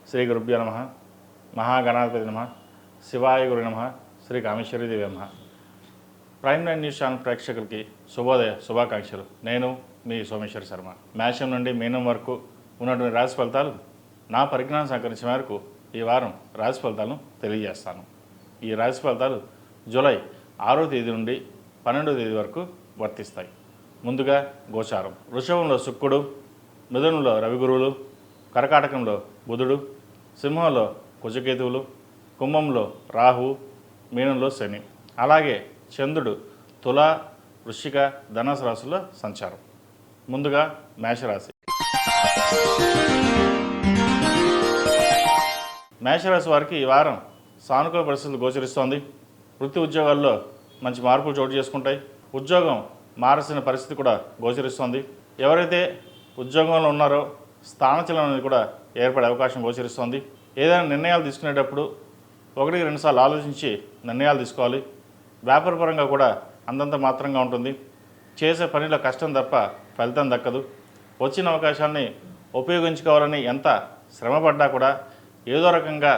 శ్రీ గురుభ్యో నమః. మహాగణాధిపతి నమః. శివాయ గురు నమః. శ్రీ కామేశ్వరి దేవి నమః. ప్రైమ్ నైన్ న్యూస్ ఛానల్ ప్రేక్షకులకి శుభోదయ శుభాకాంక్షలు. నేను మీ సోమేశ్వర శర్మ. మేషం నుండి మీనం వరకు ఉన్నటువంటి రాశి ఫలితాలు నా పరిజ్ఞానం సహకరించిన మేరకు ఈ వారం రాశి ఫలితాలను తెలియజేస్తాను. ఈ రాశి ఫలితాలు జూలై 6వ తేదీ నుండి 12వ తేదీ వరకు వర్తిస్తాయి. ముందుగా గోచారం. వృషభంలో శుక్రుడు, మిథునంలో రవిగురువులు, కర్కాటకంలో బుధుడు, సింహంలో కుజకేతువులు, కుంభంలో రాహు, మీనంలో శని. అలాగే చంద్రుడు తుల, వృశ్చిక, ధనుసు రాశుల్లో సంచారం. ముందుగా మేషరాశి. మేషరాశి వారికి ఈ వారం సానుకూల పరిస్థితులు గోచరిస్తోంది. వృత్తి ఉద్యోగాల్లో మంచి మార్పులు చోటు చేసుకుంటాయి. ఉద్యోగం మారాల్సిన పరిస్థితి కూడా గోచరిస్తోంది. ఎవరైతే ఉద్యోగంలో ఉన్నారో స్థానచలనం అనేది కూడా ఏర్పడే అవకాశం గోచరిస్తోంది. ఏదైనా నిర్ణయాలు తీసుకునేటప్పుడు 1-2 సార్లు ఆలోచించి నిర్ణయాలు తీసుకోవాలి. వ్యాపారపరంగా కూడా అంతంత మాత్రంగా ఉంటుంది. చేసే పనిలో కష్టం తప్ప ఫలితం దక్కదు. వచ్చిన అవకాశాన్ని ఉపయోగించుకోవాలని ఎంత శ్రమపడ్డా కూడా ఏదో రకంగా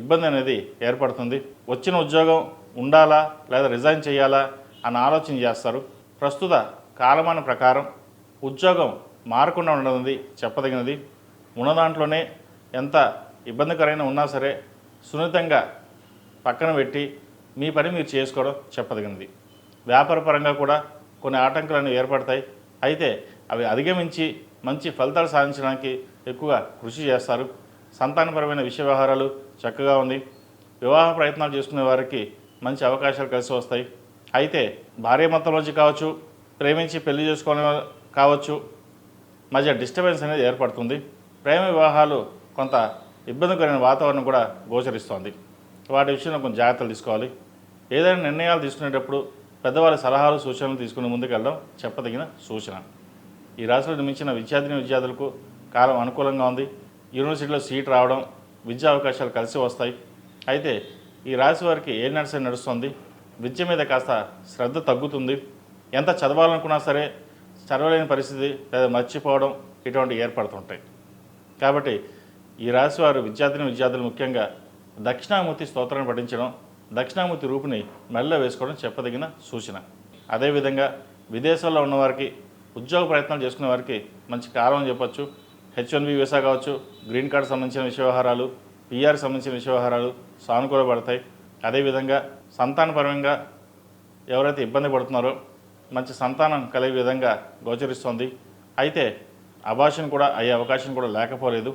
ఇబ్బంది అనేది ఏర్పడుతుంది. వచ్చిన ఉద్యోగం ఉండాలా లేదా రిజైన్ చేయాలా అని ఆలోచన చేస్తారు. ప్రస్తుత కాలమాన ప్రకారం ఉద్యోగం మారకుండా ఉండదు చెప్పదగినది. ఉన్న దాంట్లోనే ఎంత ఇబ్బందికరైనా ఉన్నా సరే సున్నితంగా పక్కన పెట్టి మీ పని మీరు చేసుకోవడం చెప్పదగినది. వ్యాపారపరంగా కూడా కొన్ని ఆటంకాలను ఏర్పడతాయి. అయితే అవి అధిగమించి మంచి ఫలితాలు సాధించడానికి ఎక్కువగా కృషి చేస్తారు. సంతానపరమైన విషయ వ్యవహారాలు చక్కగా ఉంది. వివాహ ప్రయత్నాలు చేసుకునే వారికి మంచి అవకాశాలు కలిసి వస్తాయి. అయితే భార్యాభర్తలోంచి కావచ్చు, ప్రేమించి పెళ్లి చేసుకోవడం కావచ్చు, మధ్య డిస్టర్బెన్స్ అనేది ఏర్పడుతుంది. ప్రేమ వివాహాలు కొంత ఇబ్బందికరమైన వాతావరణం కూడా గోచరిస్తోంది. వాటి విషయంలో కొంచెం జాగ్రత్తలు తీసుకోవాలి. ఏదైనా నిర్ణయాలు తీసుకునేటప్పుడు పెద్దవారి సలహాలు సూచనలు తీసుకుని ముందుకెళ్ళడం చెప్పదగిన సూచన. ఈ రాశిలో నిర్మించిన విద్యార్థులకు కాలం అనుకూలంగా ఉంది. యూనివర్సిటీలో సీట్ రావడం, విద్యా అవకాశాలు కలిసి వస్తాయి. అయితే ఈ రాశి వారికి ఏ నడుస్తుంది. విద్య మీద కాస్త శ్రద్ధ తగ్గుతుంది. ఎంత చదవాలనుకున్నా సరే చదవలేని పరిస్థితి లేదా మర్చిపోవడం ఇటువంటి ఏర్పడుతుంటాయి. కాబట్టి ఈ రాశి వారు విద్యార్థులు ముఖ్యంగా దక్షిణామూర్తి స్తోత్రాన్ని పఠించడం, దక్షిణామూర్తి రూపుని మెడలో వేసుకోవడం చెప్పదగిన సూచన. అదేవిధంగా విదేశాల్లో ఉన్నవారికి, ఉద్యోగ ప్రయత్నాలు చేసుకునే వారికి మంచి కాలం అని చెప్పొచ్చు. H1B వీసా కావచ్చు, గ్రీన్ కార్డు సంబంధించిన విషయ వ్యవహారాలు, PR సంబంధించిన విషయ వ్యవహారాలు సానుకూలపడతాయి. అదేవిధంగా సంతానపరంగా ఎవరైతే ఇబ్బంది పడుతున్నారో మంచి సంతానం కలిగే విధంగా గోచరిస్తోంది. అయితే అబార్షన్ కూడా అయ్యే అవకాశం కూడా లేకపోలేదు.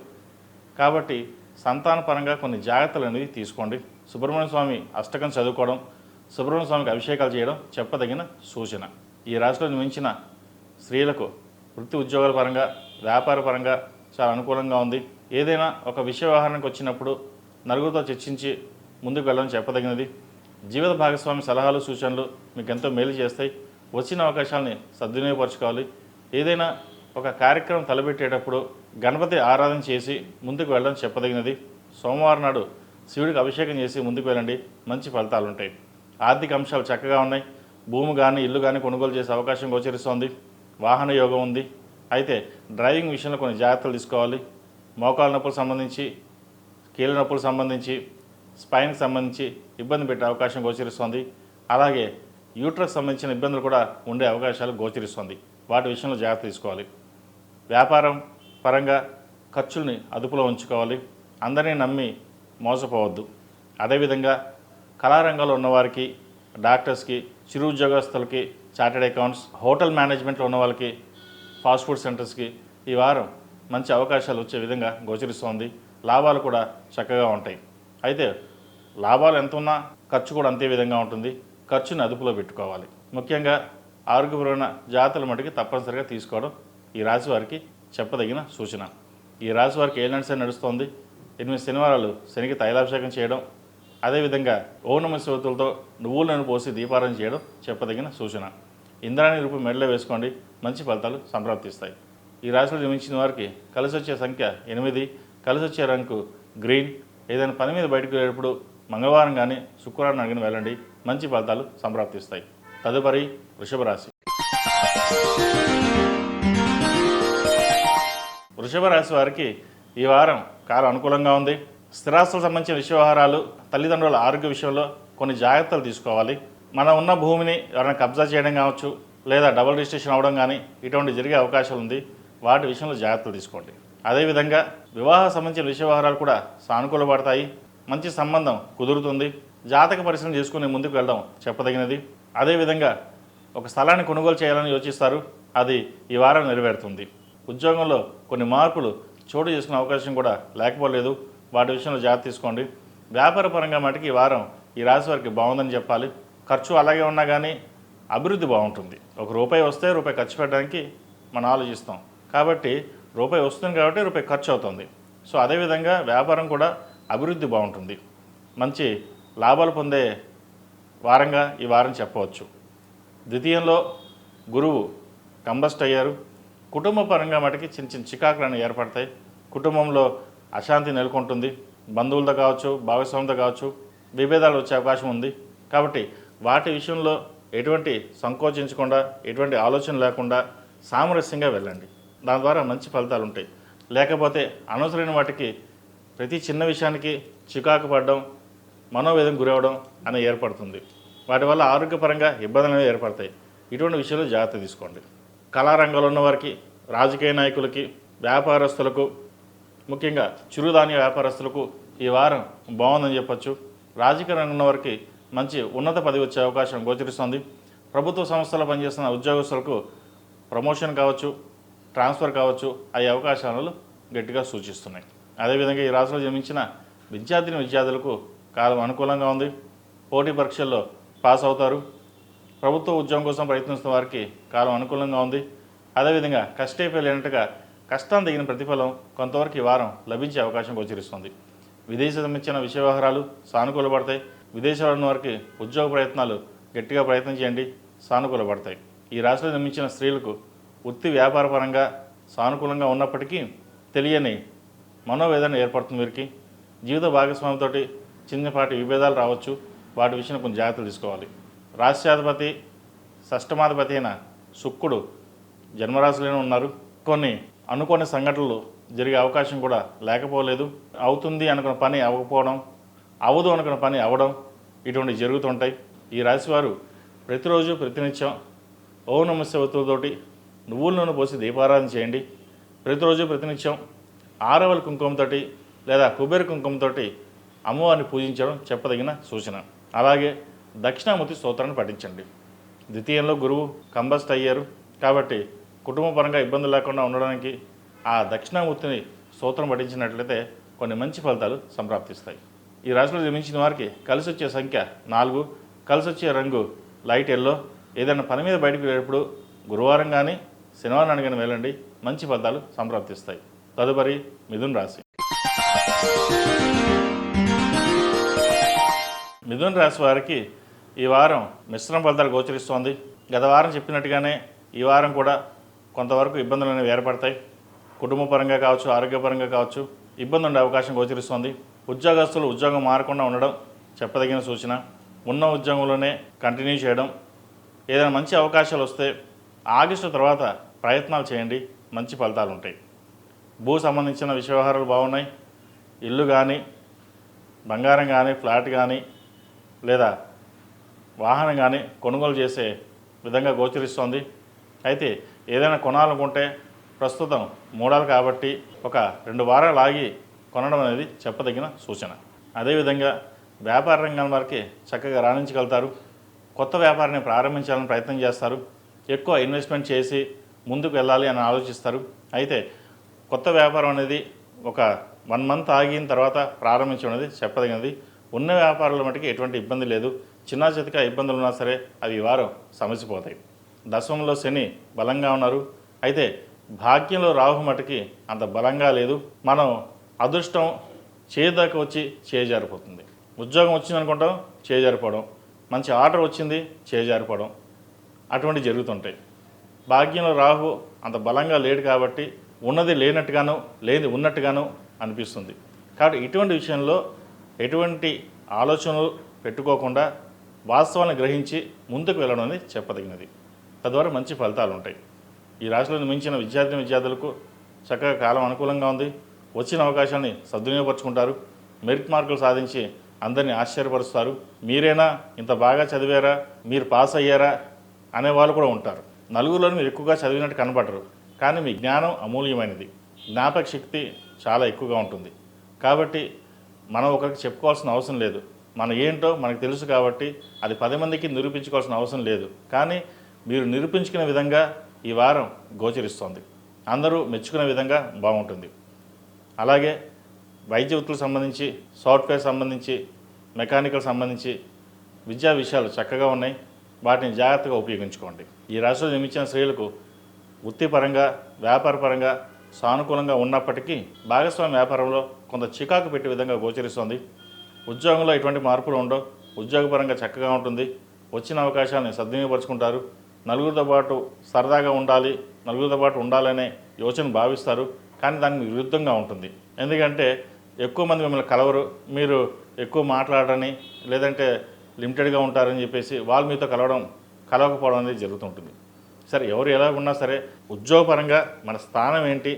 కాబట్టి సంతానపరంగా కొన్ని జాగ్రత్తలు అనేవి తీసుకోండి. సుబ్రహ్మణ్య స్వామి అష్టకం చదువుకోవడం, సుబ్రహ్మణ్య స్వామికి అభిషేకాలు చేయడం చెప్పదగిన సూచన. ఈ రాశిలో నిర్మించిన స్త్రీలకు వృత్తి ఉద్యోగాల పరంగా, వ్యాపార పరంగా చాలా అనుకూలంగా ఉంది. ఏదైనా ఒక విషయ వ్యవహారానికి వచ్చినప్పుడు నలుగురితో చర్చించి ముందుకు వెళ్ళడం చెప్పదగినది. జీవిత భాగస్వామి సలహాలు సూచనలు మీకు ఎంతో మేలు చేస్తాయి. వచ్చిన అవకాశాలని సద్వినియోగపరచుకోవాలి. ఏదైనా ఒక కార్యక్రమం తలపెట్టేటప్పుడు గణపతి ఆరాధన చేసి ముందుకు వెళ్ళడం చెప్పదగినది. సోమవారం నాడు శివుడికి అభిషేకం చేసి ముందుకు వెళ్ళండి, మంచి ఫలితాలు ఉంటాయి. ఆర్థిక అంశాలు చక్కగా ఉన్నాయి. భూమి కానీ ఇల్లు కానీ కొనుగోలు చేసే అవకాశం గోచరిస్తోంది. వాహన యోగం ఉంది. అయితే డ్రైవింగ్ విషయంలో కొన్ని జాగ్రత్తలు తీసుకోవాలి. మోకాళ్ళ నొప్పులకు సంబంధించి, కీళ్ళ నొప్పులకు సంబంధించి, స్పైన్కి సంబంధించి ఇబ్బంది పెట్టే అవకాశం గోచరిస్తోంది. అలాగే యూట్రస్ సంబంధించిన ఇబ్బందులు కూడా ఉండే అవకాశాలు గోచరిస్తోంది. వాటి విషయంలో జాగ్రత్త తీసుకోవాలి. వ్యాపారం పరంగా ఖర్చుల్ని అదుపులో ఉంచుకోవాలి. అందరినీ నమ్మి మోసపోవద్దు. అదేవిధంగా కళారంగంలో ఉన్నవారికి, డాక్టర్స్కి, చిరు ఉద్యోగస్తులకి, చార్టెడ్ అకౌంట్స్, హోటల్ మేనేజ్మెంట్లో ఉన్న వాళ్ళకి, ఫాస్ట్ ఫుడ్ సెంటర్స్కి ఈ వారం మంచి అవకాశాలు వచ్చే విధంగా గోచరిస్తోంది. లాభాలు కూడా చక్కగా ఉంటాయి. అయితే లాభాలు ఎంత ఉన్నా ఖర్చు కూడా అంతే విధంగా ఉంటుంది. ఖర్చుని అదుపులో పెట్టుకోవాలి. ముఖ్యంగా ఆరోగ్యపరమైన జాగ్రత్తల మటుకి తప్పనిసరిగా తీసుకోవడం ఈ రాశి వారికి చెప్పదగిన సూచన. ఈ రాశి వారికి ఏ నడుస్తోంది. 8 శనివారాలు శనికి తైలాభిషేకం చేయడం, అదేవిధంగా ఓం నమః శివాయతో నువ్వుల నూనె పోసి దీపారాధన చేయడం చెప్పదగిన సూచన. ఇంద్రాణి రూపు మెడలో వేసుకోండి, మంచి ఫలితాలు సంప్రాప్తిస్తాయి. ఈ రాశిలో జన్మించిన వారికి కలిసి వచ్చే సంఖ్య 8, కలిసి వచ్చే రంగు గ్రీన్. ఏదైనా పని మీద బయటకు వెళ్ళేటప్పుడు మంగళవారం కానీ శుక్రవారం కానీ వెళ్ళండి, మంచి ఫలితాలు సంప్రాప్తిస్తాయి. తదుపరి వృషభ రాశి. వృషభ రాశి వారికి ఈ వారం కాలం అనుకూలంగా ఉంది. స్థిరాస్తులకు సంబంధించిన వ్యవహారాలు, తల్లిదండ్రుల ఆరోగ్య విషయంలో కొన్ని జాగ్రత్తలు తీసుకోవాలి. మనం ఉన్న భూమిని ఎవరైనా కబ్జా చేయడం కావచ్చు, లేదా డబుల్ రిజిస్ట్రేషన్ అవ్వడం కానీ ఇటువంటి జరిగే అవకాశాలు ఉంది. వాటి విషయంలో జాగ్రత్తలు తీసుకోండి. అదేవిధంగా వివాహ సంబంధించిన వ్యవహారాలు కూడా సానుకూలపడతాయి. మంచి సంబంధం కుదురుతుంది. జాతక పరిశీలన చేసుకుని ముందుకు వెళ్ళడం చెప్పదగినది. అదేవిధంగా ఒక స్థలాన్ని కొనుగోలు చేయాలని యోచిస్తారు, అది ఈ వారం నెరవేరుతుంది. ఉద్యోగంలో కొన్ని మార్పులు చోటు చేసుకునే అవకాశం కూడా లేకపోలేదు. వాటి విషయంలో జాగ్రత్త తీసుకోండి. వ్యాపార పరంగా మటుకు ఈ వారం ఈ రాశి వారికి బాగుందని చెప్పాలి. ఖర్చు అలాగే ఉన్నా కానీ అభివృద్ధి బాగుంటుంది. ₹1 వస్తే రూపాయి ఖర్చు పెట్టడానికి మనం ఆలోచిస్తాం. కాబట్టి రూపాయి వస్తుంది కాబట్టి రూపాయి ఖర్చు అవుతుంది. సో అదేవిధంగా వ్యాపారం కూడా అభివృద్ధి బాగుంటుంది. మంచి లాభాలు పొందే వారంగా ఈ వారం చెప్పవచ్చు. ద్వితీయంలో గురువు కంబస్ట్ అయ్యారు. కుటుంబ పరంగా మటుకి చిన్న చిన్న చికాకులను ఏర్పడతాయి. కుటుంబంలో అశాంతి నెలకొంటుంది. బంధువులతో కావచ్చు, భాగస్వామితో కావచ్చు విభేదాలు వచ్చే అవకాశం ఉంది. కాబట్టి వాటి విషయంలో ఎటువంటి సంకోచించకుండా, ఎటువంటి ఆలోచన లేకుండా సామరస్యంగా వెళ్ళండి. దాని ద్వారా మంచి ఫలితాలు ఉంటాయి. లేకపోతే అనవసరమైన వాటికి ప్రతి చిన్న విషయానికి చికాకు పడడం, మనోవేదన గురవడం అనేది ఏర్పడుతుంది. వాటి వల్ల ఆరోగ్యపరంగా ఇబ్బందులు అనేవి ఏర్పడతాయి. ఇటువంటి విషయాలు జాగ్రత్త తీసుకోండి. కళారంగంలో ఉన్న వారికి, రాజకీయ నాయకులకి, వ్యాపారస్తులకు, ముఖ్యంగా చిరుధాన్య వ్యాపారస్తులకు ఈ వారం బాగుందని చెప్పచ్చు. రాజకీయ రంగంలో ఉన్న వారికి మంచి ఉన్నత పదవి వచ్చే అవకాశం గోచరిస్తుంది. ప్రభుత్వ సంస్థలో పనిచేస్తున్న ఉద్యోగస్తులకు ప్రమోషన్ కావచ్చు, ట్రాన్స్ఫర్ కావచ్చు అయ్యే అవకాశాలు గట్టిగా సూచిస్తున్నాయి. అదేవిధంగా ఈ రాశిలో జన్మించిన విద్యార్థులకు కాలం అనుకూలంగా ఉంది. పోటీ పరీక్షల్లో పాస్ అవుతారు. ప్రభుత్వ ఉద్యోగం కోసం ప్రయత్నిస్తున్న వారికి కాలం అనుకూలంగా ఉంది. అదేవిధంగా కష్టైపోయి లేనట్టుగా కష్టం తగిన ప్రతిఫలం కొంతవరకు ఈ వారం లభించే అవకాశం గోచరిస్తుంది. విదేశీ సంబంధించిన వ్యవహారాలు సానుకూలపడతాయి. విదేశాల్లో ఉన్న వారికి ఉద్యోగ ప్రయత్నాలు గట్టిగా ప్రయత్నం చేయండి, సానుకూలపడతాయి. ఈ రాశిలో జన్మించిన స్త్రీలకు వృత్తి వ్యాపార పరంగా సానుకూలంగా ఉన్నప్పటికీ తెలియని మనోవేదన ఏర్పడుతుంది. వీరికి జీవిత భాగస్వామితో చిన్నపాటి విభేదాలు రావచ్చు. వాటి విషయంలో కొంచెం జాగ్రత్తలు తీసుకోవాలి. రాష్ట్రాధిపతి షష్టమాధిపతి అయిన శుక్రుడు జన్మరాశిలోనే ఉన్నారు. కొన్ని అనుకోని సంఘటనలు జరిగే అవకాశం కూడా లేకపోలేదు. అవుతుంది అనుకున్న పని అవ్వకపోవడం, అవదు అనుకున్న పని అవ్వడం ఇటువంటి జరుగుతుంటాయి. ఈ రాశివారు ప్రతిరోజు ప్రతినిత్యం ఓం నమః శివాయతోటి నువ్వుల నూనె పోసి దీపారాధన చేయండి. ప్రతిరోజు ప్రతినిత్యం ఆరవల కుంకుమతోటి లేదా కుబేర కుంకుమతోటి అమ్మవారిని పూజించడం చెప్పదగిన సూచన. అలాగే దక్షిణామూర్తి స్తోత్రాన్ని పఠించండి. ద్వితీయంలో గురువు కంబస్ట్ అయ్యారు కాబట్టి కుటుంబ పరంగా ఇబ్బందులు లేకుండా ఉండడానికి ఆ దక్షిణామూర్తిని స్తోత్రం పఠించినట్లయితే కొన్ని మంచి ఫలితాలు సంప్రాప్తిస్తాయి. ఈ రాశిలో జన్మించిన వారికి కలిసి వచ్చే సంఖ్య 4, కలిసి వచ్చే రంగు లైట్ ఎల్లో. ఏదైనా పని మీద బయటకు వెళ్ళేటప్పుడు గురువారం కానీ శనివారం కానీ వెళ్ళండి, మంచి ఫలితాలు సంప్రాప్తిస్తాయి. తదుపరి మిథున రాశి. మిథున రాశి వారికి ఈ వారం మిశ్రమ ఫలితాలు గోచరిస్తోంది. గత వారం చెప్పినట్టుగానే ఈ వారం కూడా కొంతవరకు ఇబ్బందులు అనేవి ఏర్పడతాయి. కుటుంబ పరంగా కావచ్చు, ఆరోగ్యపరంగా కావచ్చు ఇబ్బంది ఉండే అవకాశం గోచరిస్తోంది. ఉద్యోగస్తులు ఉద్యోగం మారకుండా ఉండడం చెప్పదగిన సూచన. ఉన్న ఉద్యోగంలోనే కంటిన్యూ చేయడం. ఏదైనా మంచి అవకాశాలు వస్తే ఆగస్టు తర్వాత ప్రయత్నాలు చేయండి, మంచి ఫలితాలు ఉంటాయి. భూ సంబంధించిన వ్యవహారాలు బాగున్నాయి. ఇల్లు కానీ, బంగారం కానీ, ఫ్లాట్ కానీ లేదా వాహనం కానీ కొనుగోలు చేసే విధంగా గోచరిస్తోంది. అయితే ఏదైనా కొనాలనుకుంటే ప్రస్తుతం మూడాలు కాబట్టి ఒక 2 వారాలు ఆగి కొనడం అనేది చెప్పదగిన సూచన. అదేవిధంగా వ్యాపార రంగం వారికి చక్కగా రాణించగలుగుతారు. కొత్త వ్యాపారాన్ని ప్రారంభించాలని ప్రయత్నం చేస్తారు. ఎక్కువ ఇన్వెస్ట్మెంట్ చేసి ముందుకు వెళ్ళాలి అని ఆలోచిస్తారు. అయితే కొత్త వ్యాపారం అనేది ఒక 1 మంత్ ఆగిన తర్వాత ప్రారంభించడం అనేది చెప్పదగినది. ఉన్న వ్యాపారాల మటుకు ఎటువంటి ఇబ్బంది లేదు. చిన్న చితక ఇబ్బందులు ఉన్నా సరే అవి ఈ వారం సమసిపోతాయి. దశమంలో శని బలంగా ఉన్నారు. అయితే భాగ్యంలో రాహు మటుకి అంత బలంగా లేదు. మనం అదృష్టం చేదాకా వచ్చి చేజారిపోతుంది. ఉద్యోగం వచ్చింది అనుకుంటాం, చేజారిపోవడం. మంచి ఆర్డర్ వచ్చింది, చేజారిపోవడం అటువంటి జరుగుతుంటాయి. భాగ్యంలో రాహు అంత బలంగా లేడు కాబట్టి ఉన్నది లేనట్టుగాను, లేనిది ఉన్నట్టుగాను అనిపిస్తుంది. కాబట్టి ఇటువంటి విషయంలో ఎటువంటి ఆలోచనలు పెట్టుకోకుండా వాస్తవాన్ని గ్రహించి ముందుకు వెళ్ళడం అనేది చెప్పదగినది. తద్వారా మంచి ఫలితాలు ఉంటాయి. ఈ రాశిలో మించిన విద్యార్థులకు చక్కగా కాలం అనుకూలంగా ఉంది. వచ్చిన అవకాశాన్ని సద్వినియోగపరుచుకుంటారు. మెరిట్ మార్కులు సాధించి అందరినీ ఆశ్చర్యపరుస్తారు. మీరేనా ఇంత బాగా చదివారా, మీరు పాస్ అయ్యారా అనేవాళ్ళు కూడా ఉంటారు. నలుగురిలో మీరు ఎక్కువగా చదివినట్టు కనబడరు, కానీ మీ జ్ఞానం అమూల్యమైనది, జ్ఞాపక శక్తి చాలా ఎక్కువగా ఉంటుంది. కాబట్టి మనం ఒకరికి చెప్పుకోవాల్సిన అవసరం లేదు. మన ఏంటో మనకు తెలుసు కాబట్టి అది 10 మందికి నిరూపించుకోవాల్సిన అవసరం లేదు. కానీ మీరు నిరూపించుకునే విధంగా ఈ వారం గోచరిస్తోంది. అందరూ మెచ్చుకునే విధంగా బాగుంటుంది. అలాగే వైద్య వృత్తులకు సంబంధించి, సాఫ్ట్వేర్ సంబంధించి, మెకానికల్ సంబంధించి విద్యా విషయాలు చక్కగా ఉన్నాయి. వాటిని జాగ్రత్తగా ఉపయోగించుకోండి. ఈ రాశిలో జన్మించిన స్త్రీలకు వృత్తిపరంగా, వ్యాపారపరంగా సానుకూలంగా ఉన్నప్పటికీ భాగస్వామి వ్యాపారంలో కొంత చికాకు పెట్టే విధంగా గోచరిస్తుంది. ఉద్యోగంలో ఎటువంటి మార్పులు ఉండవు. ఉద్యోగపరంగా చక్కగా ఉంటుంది. వచ్చిన అవకాశాన్ని సద్వినియోగపరుచుకుంటారు. నలుగురితో పాటు సరదాగా ఉండాలి, నలుగురితో పాటు ఉండాలనే యోచన భావిస్తారు. కానీ దానికి విరుద్ధంగా ఉంటుంది. ఎందుకంటే ఎక్కువ మంది మిమ్మల్ని కలవరు, మీరు ఎక్కువ మాట్లాడరని, లేదంటే లిమిటెడ్గా ఉంటారని చెప్పేసి వాళ్ళు మీతో కలవకపోవడం అనేది జరుగుతుంటుంది. సరే, ఎవరు ఎలా ఉన్నా సరే ఉద్యోగపరంగా మన స్థానం ఏంటి,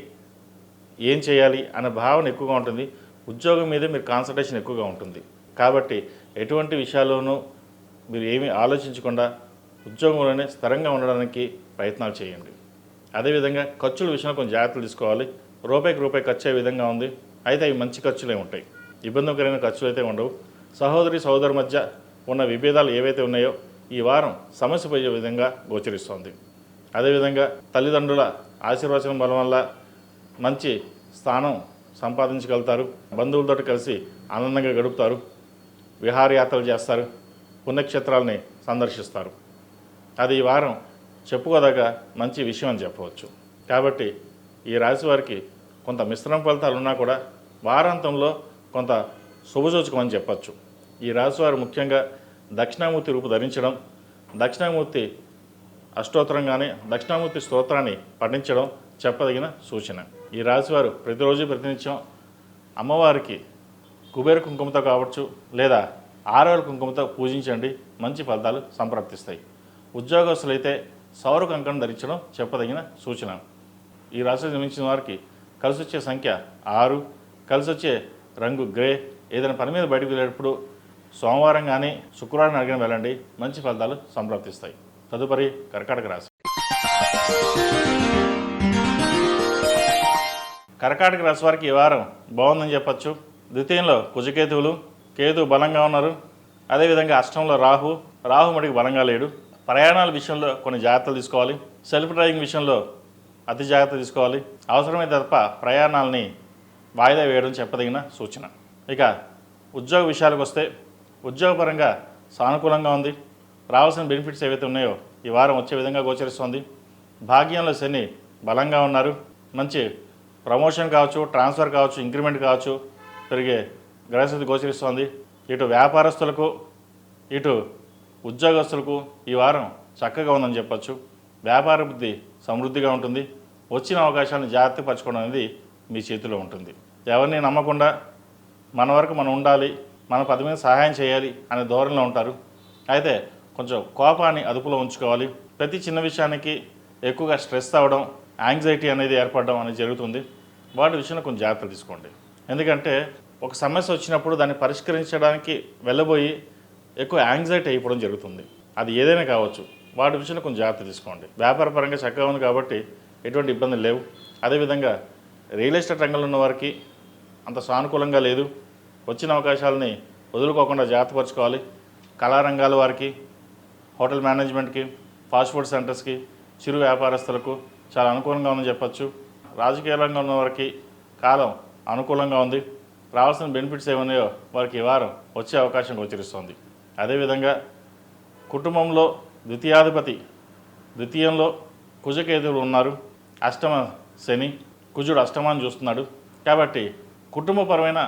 ఏం చేయాలి అనే భావన ఎక్కువగా ఉంటుంది. ఉద్యోగం మీదే మీరు కాన్సన్ట్రేషన్ ఎక్కువగా ఉంటుంది. కాబట్టి ఎటువంటి విషయాల్లోనూ మీరు ఏమీ ఆలోచించకుండా ఉద్యోగంలోనే స్థిరంగా ఉండడానికి ప్రయత్నాలు చేయండి. అదేవిధంగా ఖర్చుల విషయంలో కొంచెం జాగ్రత్తలు తీసుకోవాలి. రూపాయికి రూపాయి ఖర్చు అయ్యే విధంగా ఉంది. అయితే అవి మంచి ఖర్చులే ఉంటాయి, ఇబ్బందికరమైన ఖర్చులు అయితే ఉండవు. సహోదరి మధ్య ఉన్న విభేదాలు ఏవైతే ఉన్నాయో ఈ వారం సమస్య పోయే విధంగా గోచరిస్తోంది. అదేవిధంగా తల్లిదండ్రుల ఆశీర్వచనం బలం వల్ల మంచి స్థానం సంపాదించగలుగుతారు. బంధువులతో కలిసి ఆనందంగా గడుపుతారు. విహారయాత్రలు చేస్తారు. పుణ్యక్షేత్రాలని సందర్శిస్తారు. అది ఈ వారం చెప్పుకోదగ్గ మంచి విషయం అని చెప్పవచ్చు. కాబట్టి ఈ రాశి వారికి కొంత మిశ్రమ ఫలితాలు ఉన్నా కూడా వారాంతంలో కొంత శుభసూచకం అని చెప్పచ్చు. ఈ రాశి వారు ముఖ్యంగా దక్షిణామూర్తి రూపు ధరించడం, దక్షిణామూర్తి అష్టోత్తరం కానీ దక్షిణామూర్తి స్తోత్రాన్ని పఠించడం చెప్పదగిన సూచన. ఈ రాశివారు ప్రతిరోజు ప్రతినిత్యం అమ్మవారికి కుబేర కుంకుమతో కావచ్చు లేదా ఆరవల కుంకుమతో పూజించండి, మంచి ఫలితాలు సంప్రాప్తిస్తాయి. ఉద్యోగస్తులైతే సౌర కంకణం ధరించడం చెప్పదగిన సూచన. ఈ రాశిలో జన్మించిన వారికి కలిసి వచ్చే సంఖ్య 6, కలిసి వచ్చే రంగు గ్రే. ఏదైనా పని మీద బయటకు వెళ్ళేటప్పుడు సోమవారం కానీ శుక్రవారం అడిగిన వెళ్ళండి, మంచి ఫలితాలు సంప్రాప్తిస్తాయి. తదుపరి కర్కాటక రాశి. కర్కాటక రాశి వారికి ఈ వారం బాగుందని చెప్పచ్చు. ద్వితీయంలో కుజకేతువులు, కేతువు బలంగా ఉన్నారు. అదేవిధంగా అష్టంలో రాహు మడికి బలంగా లేడు. ప్రయాణాల విషయంలో కొన్ని జాగ్రత్తలు తీసుకోవాలి. సెల్ఫ్ డ్రైవింగ్ విషయంలో అతి జాగ్రత్త తీసుకోవాలి. అవసరమైతే తప్ప ప్రయాణాలని వాయిదా వేయడం చెప్పదగిన సూచన. ఇక ఉద్యోగ విషయాలకు వస్తే ఉద్యోగపరంగా సానుకూలంగా ఉంది. రావాల్సిన బెనిఫిట్స్ ఏవైతే ఉన్నాయో ఈ వారం వచ్చే విధంగా గోచరిస్తుంది. భాగ్యంలో శని బలంగా ఉన్నారు. మంచి ప్రమోషన్ కావచ్చు, ట్రాన్స్ఫర్ కావచ్చు, ఇంక్రిమెంట్ కావచ్చు పెరిగే గ్రహస్థితి గోచరిస్తోంది. ఇటు వ్యాపారస్తులకు ఇటు ఉద్యోగస్తులకు ఈ వారం చక్కగా ఉందని చెప్పచ్చు. వ్యాపార బుద్ధి సమృద్ధిగా ఉంటుంది. వచ్చిన అవకాశాలను జాగ్రత్త పరచుకోవడం అనేది మీ చేతిలో ఉంటుంది. ఎవరిని నమ్మకుండా మన వరకు మనం ఉండాలి, మన 10 మంది సహాయం చేయాలి అనే ధోరణిలో ఉంటారు. అయితే కొంచెం కోపాన్ని అదుపులో ఉంచుకోవాలి. ప్రతి చిన్న విషయానికి ఎక్కువగా స్ట్రెస్ అవ్వడం, యాంగ్జైటీ అనేది ఏర్పడడం అనేది జరుగుతుంది. వాటి విషయంలో కొంచెం జాగ్రత్తలు తీసుకోండి. ఎందుకంటే ఒక సమస్య వచ్చినప్పుడు దాన్ని పరిష్కరించడానికి వెళ్ళబోయి ఎక్కువ యాంగ్జైటీ అయిపోవడం జరుగుతుంది. అది ఏదైనా కావచ్చు. వాటి విషయంలో కొంచెం జాగ్రత్త తీసుకోండి. వ్యాపారపరంగా చక్కగా ఉంది కాబట్టి ఎటువంటి ఇబ్బందులు లేవు. అదేవిధంగా రియల్ ఎస్టేట్ రంగంలో ఉన్న వారికి అంత సానుకూలంగా లేదు. వచ్చిన అవకాశాలని వదులుకోకుండా జాగ్రత్త పరచుకోవాలి. కళారంగాల వారికి, హోటల్ మేనేజ్మెంట్కి, ఫాస్ట్ ఫుడ్ సెంటర్స్కి, చిరు వ్యాపారస్తులకు చాలా అనుకూలంగా ఉందని చెప్పచ్చు. రాజకీయ రంగంలో ఉన్న వారికి కాలం అనుకూలంగా ఉంది. రావాల్సిన బెనిఫిట్స్ ఏమున్నాయో వారికి ఈ వారం వచ్చే అవకాశం గోచరిస్తోంది. అదేవిధంగా కుటుంబంలో ద్వితీయాధిపతి ద్వితీయంలో కుజకేతువులు ఉన్నారు. అష్టమ శని, కుజుడు అష్టమాన్ని చూస్తున్నాడు. కాబట్టి కుటుంబపరమైన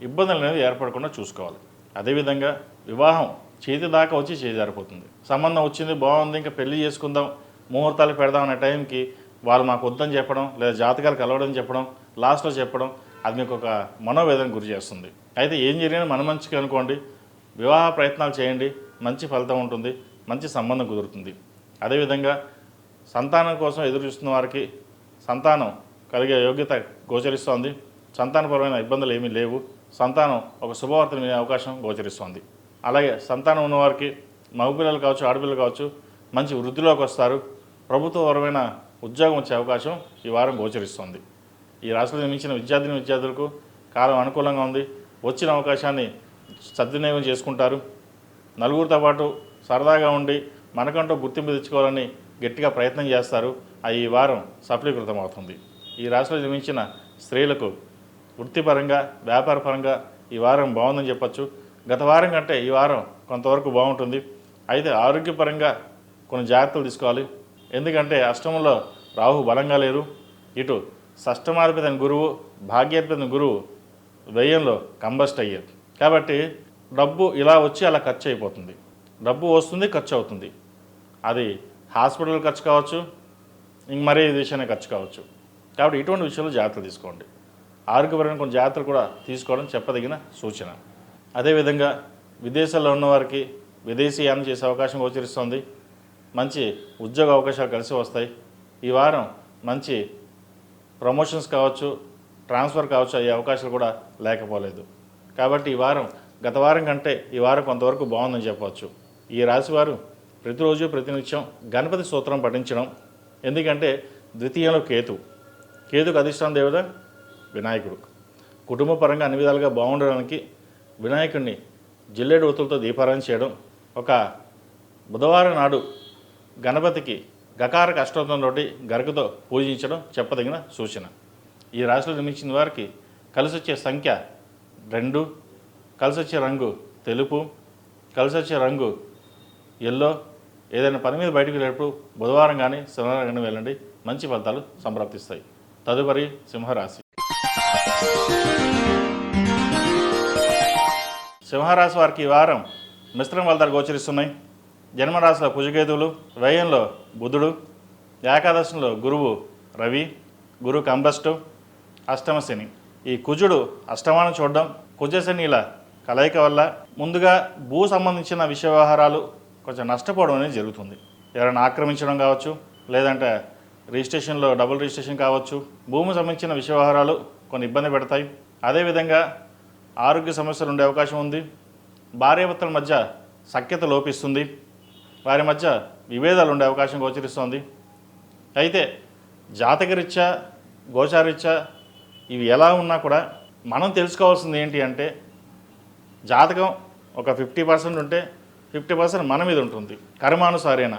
ఇబ్బందులు అనేది ఏర్పడకుండా చూసుకోవాలి. అదేవిధంగా వివాహం చేతి దాకా వచ్చి చేజారిపోతుంది. సంబంధం వచ్చింది, బాగుంది, ఇంకా పెళ్లి చేసుకుందాం, ముహూర్తాలు పెడదాం అనే టైంకి వాళ్ళు మాకు వద్దని చెప్పడం లేదా జాతకాలు కలవడం చెప్పడం, లాస్ట్లో చెప్పడం, అది మీకు ఒక మనోవేదన గురి చేస్తుంది. అయితే ఏం జరిగినా మన మంచికి అనుకోండి. వివాహ ప్రయత్నాలు చేయండి, మంచి ఫలితం ఉంటుంది, మంచి సంబంధం కుదురుతుంది. అదేవిధంగా సంతానం కోసం ఎదురు చూస్తున్న వారికి సంతానం కలిగే యోగ్యత గోచరిస్తోంది. సంతానపరమైన ఇబ్బందులు ఏమీ లేవు. సంతానం ఒక శుభవార్తను వినే అవకాశం గోచరిస్తోంది. అలాగే సంతానం ఉన్నవారికి మగపిల్లలు కావచ్చు, ఆడపిల్లలు కావచ్చు, మంచి వృద్ధిలోకి వస్తారు. ప్రభుత్వపరమైన ఉద్యోగం వచ్చే అవకాశం ఈ వారం గోచరిస్తోంది. ఈ రాశిలో జన్మించిన విద్యార్థులకు కాలం అనుకూలంగా ఉంది. వచ్చిన అవకాశాన్ని సద్వినియోగం చేసుకుంటారు. నలుగురితో పాటు సరదాగా ఉండి మనకంటూ గుర్తింపు తెచ్చుకోవాలని గట్టిగా ప్రయత్నం చేస్తారు. ఈ వారం సఫలీకృతం అవుతుంది. ఈ రాశిలో జన్మించిన స్త్రీలకు వృత్తిపరంగా, వ్యాపారపరంగా ఈ వారం బాగుందని చెప్పచ్చు. గత వారం కంటే ఈ వారం కొంతవరకు బాగుంటుంది. అయితే ఆరోగ్యపరంగా కొన్ని జాగ్రత్తలు తీసుకోవాలి. ఎందుకంటే అష్టమంలో రాహు బలంగా లేరు. ఇటు షష్టమాధిపతి గురువు, భాగ్యాధిపతి గురువు వ్యయంలో కంబస్ట్ అయ్యారు. కాబట్టి డబ్బు ఇలా వచ్చి అలా ఖర్చు అయిపోతుంది. డబ్బు వస్తుంది, ఖర్చు అవుతుంది. అది హాస్పిటల్ ఖర్చు కావచ్చు, ఇంక మరే విషయాన్ని ఖర్చు కావచ్చు. కాబట్టి ఇటువంటి విషయంలో జాగ్రత్తలు తీసుకోండి. ఆరోగ్యపరమైన కొన్ని జాగ్రత్తలు కూడా తీసుకోవడం చెప్పదగిన సూచన. అదేవిధంగా విదేశాల్లో ఉన్నవారికి విదేశీయానం చేసే అవకాశం గోచరిస్తుంది. మంచి ఉద్యోగ అవకాశాలు కలిసి వస్తాయి. ఈ వారం మంచి ప్రమోషన్స్ కావచ్చు, ట్రాన్స్ఫర్ కావచ్చు అయ్యే అవకాశాలు కూడా లేకపోలేదు. కాబట్టి ఈ వారం గత వారం కంటే ఈ వారం కొంతవరకు బాగుందని చెప్పవచ్చు. ఈ రాశివారు ప్రతిరోజు ప్రతినిత్యం గణపతి స్తోత్రం పఠించడం. ఎందుకంటే ద్వితీయంలో కేతుకు అధిష్టాన దేవత వినాయకుడు. కుటుంబ పరంగా అన్ని విధాలుగా బాగుండడానికి వినాయకుడిని జిల్లేడు ఒత్తులతో దీపారాధన చేయడం, ఒక బుధవారం నాడు గణపతికి గకారక అష్టోత్తరంతోటి గరకతో పూజించడం చెప్పదగిన సూచన. ఈ రాశిలో జన్మించిన వారికి కలిసి వచ్చే సంఖ్య 2, కలిసి వచ్చే రంగు తెలుపు, కలిసి వచ్చే రంగు ఎల్లో. ఏదైనా పని మీద బయటకు వెళ్ళేటప్పుడు బుధవారం కానీ శనివారం కానీ వెళ్ళండి, మంచి ఫలితాలు సంప్రాప్తిస్తాయి. తదుపరి సింహరాశి. సింహరాశి వారికి ఈ వారం మిశ్రమ ఫలితాలు గోచరిస్తున్నాయి. జన్మరాశిలో కుజకేతువులు, వ్యయంలో బుధుడు, ఏకాదశంలో గురువు రవి, గురు కంబస్టు, అష్టమ శని. ఈ కుజుడు అష్టమానం చూడడం, కుజశనిల కలయిక వల్ల ముందుగా భూ సంబంధించిన విషయ వ్యవహారాలు కొంచెం నష్టపోవడం అనేది జరుగుతుంది. ఎవరైనా ఆక్రమించడం కావచ్చు, లేదంటే రిజిస్ట్రేషన్లో డబుల్ రిజిస్ట్రేషన్ కావచ్చు, భూమి సంబంధించిన విషయ వ్యవహారాలు కొన్ని ఇబ్బంది పెడతాయి. అదేవిధంగా ఆరోగ్య సమస్యలు ఉండే అవకాశం ఉంది. భార్యాభర్తల మధ్య సఖ్యత లోపిస్తుంది. వారి మధ్య విభేదాలు ఉండే అవకాశం గోచరిస్తోంది. అయితే జాతకరీత్యా, గోచారీత్యా ఇవి ఎలా ఉన్నా కూడా మనం తెలుసుకోవాల్సింది ఏంటి అంటే, జాతకం ఒక 50% ఉంటే 50% మన మీద ఉంటుంది, కర్మానుసారేణ.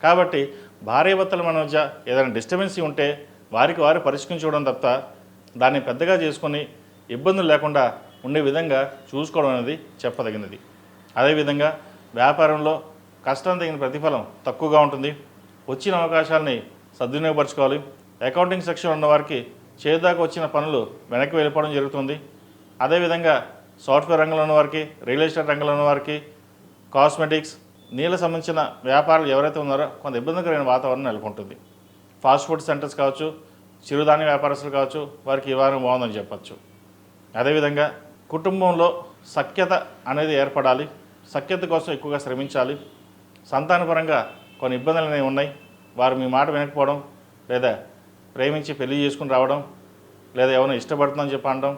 కాబట్టి భార్యాభర్తల మన మధ్య ఏదైనా డిస్టర్బెన్సీ ఉంటే వారికి వారు పరిష్కరించుకోవడం తప్ప దాన్ని పెద్దగా చేసుకొని ఇబ్బందులు లేకుండా ఉండే విధంగా చూసుకోవడం అనేది చెప్పదగినది. అదేవిధంగా వ్యాపారంలో కష్టం తగిన ప్రతిఫలం తక్కువగా ఉంటుంది. వచ్చిన అవకాశాలని సద్వినియోగపరచుకోవాలి. అకౌంటింగ్ సెక్షన్ ఉన్నవారికి చేదాకా వచ్చిన పనులు వెనక్కి వెళ్ళిపోవడం జరుగుతుంది. అదేవిధంగా సాఫ్ట్వేర్ రంగంలో ఉన్నవారికి, రియల్ ఎస్టేట్ రంగంలో ఉన్నవారికి, కాస్మెటిక్స్, నీళ్ళ సంబంధించిన వ్యాపారాలు ఎవరైతే ఉన్నారో కొంత ఇబ్బందికరమైన వాతావరణం నెలకొంటుంది. ఫాస్ట్ ఫుడ్ సెంటర్స్ కావచ్చు, చిరుధాన్య వ్యాపారస్తులు కావచ్చు, వారికి ఈ వారం బాగుందని చెప్పచ్చు. అదేవిధంగా కుటుంబంలో సఖ్యత అనేది ఏర్పడాలి. సఖ్యత కోసం ఎక్కువగా శ్రమించాలి. సంతానపరంగా కొన్ని ఇబ్బందులు అనేవి ఉన్నాయి. వారు మీ మాట వినకపోవడం, లేదా ప్రేమించి పెళ్లి చేసుకుని రావడం, లేదా ఎవరైనా ఇష్టపడుతుందని చెప్పి అనడం,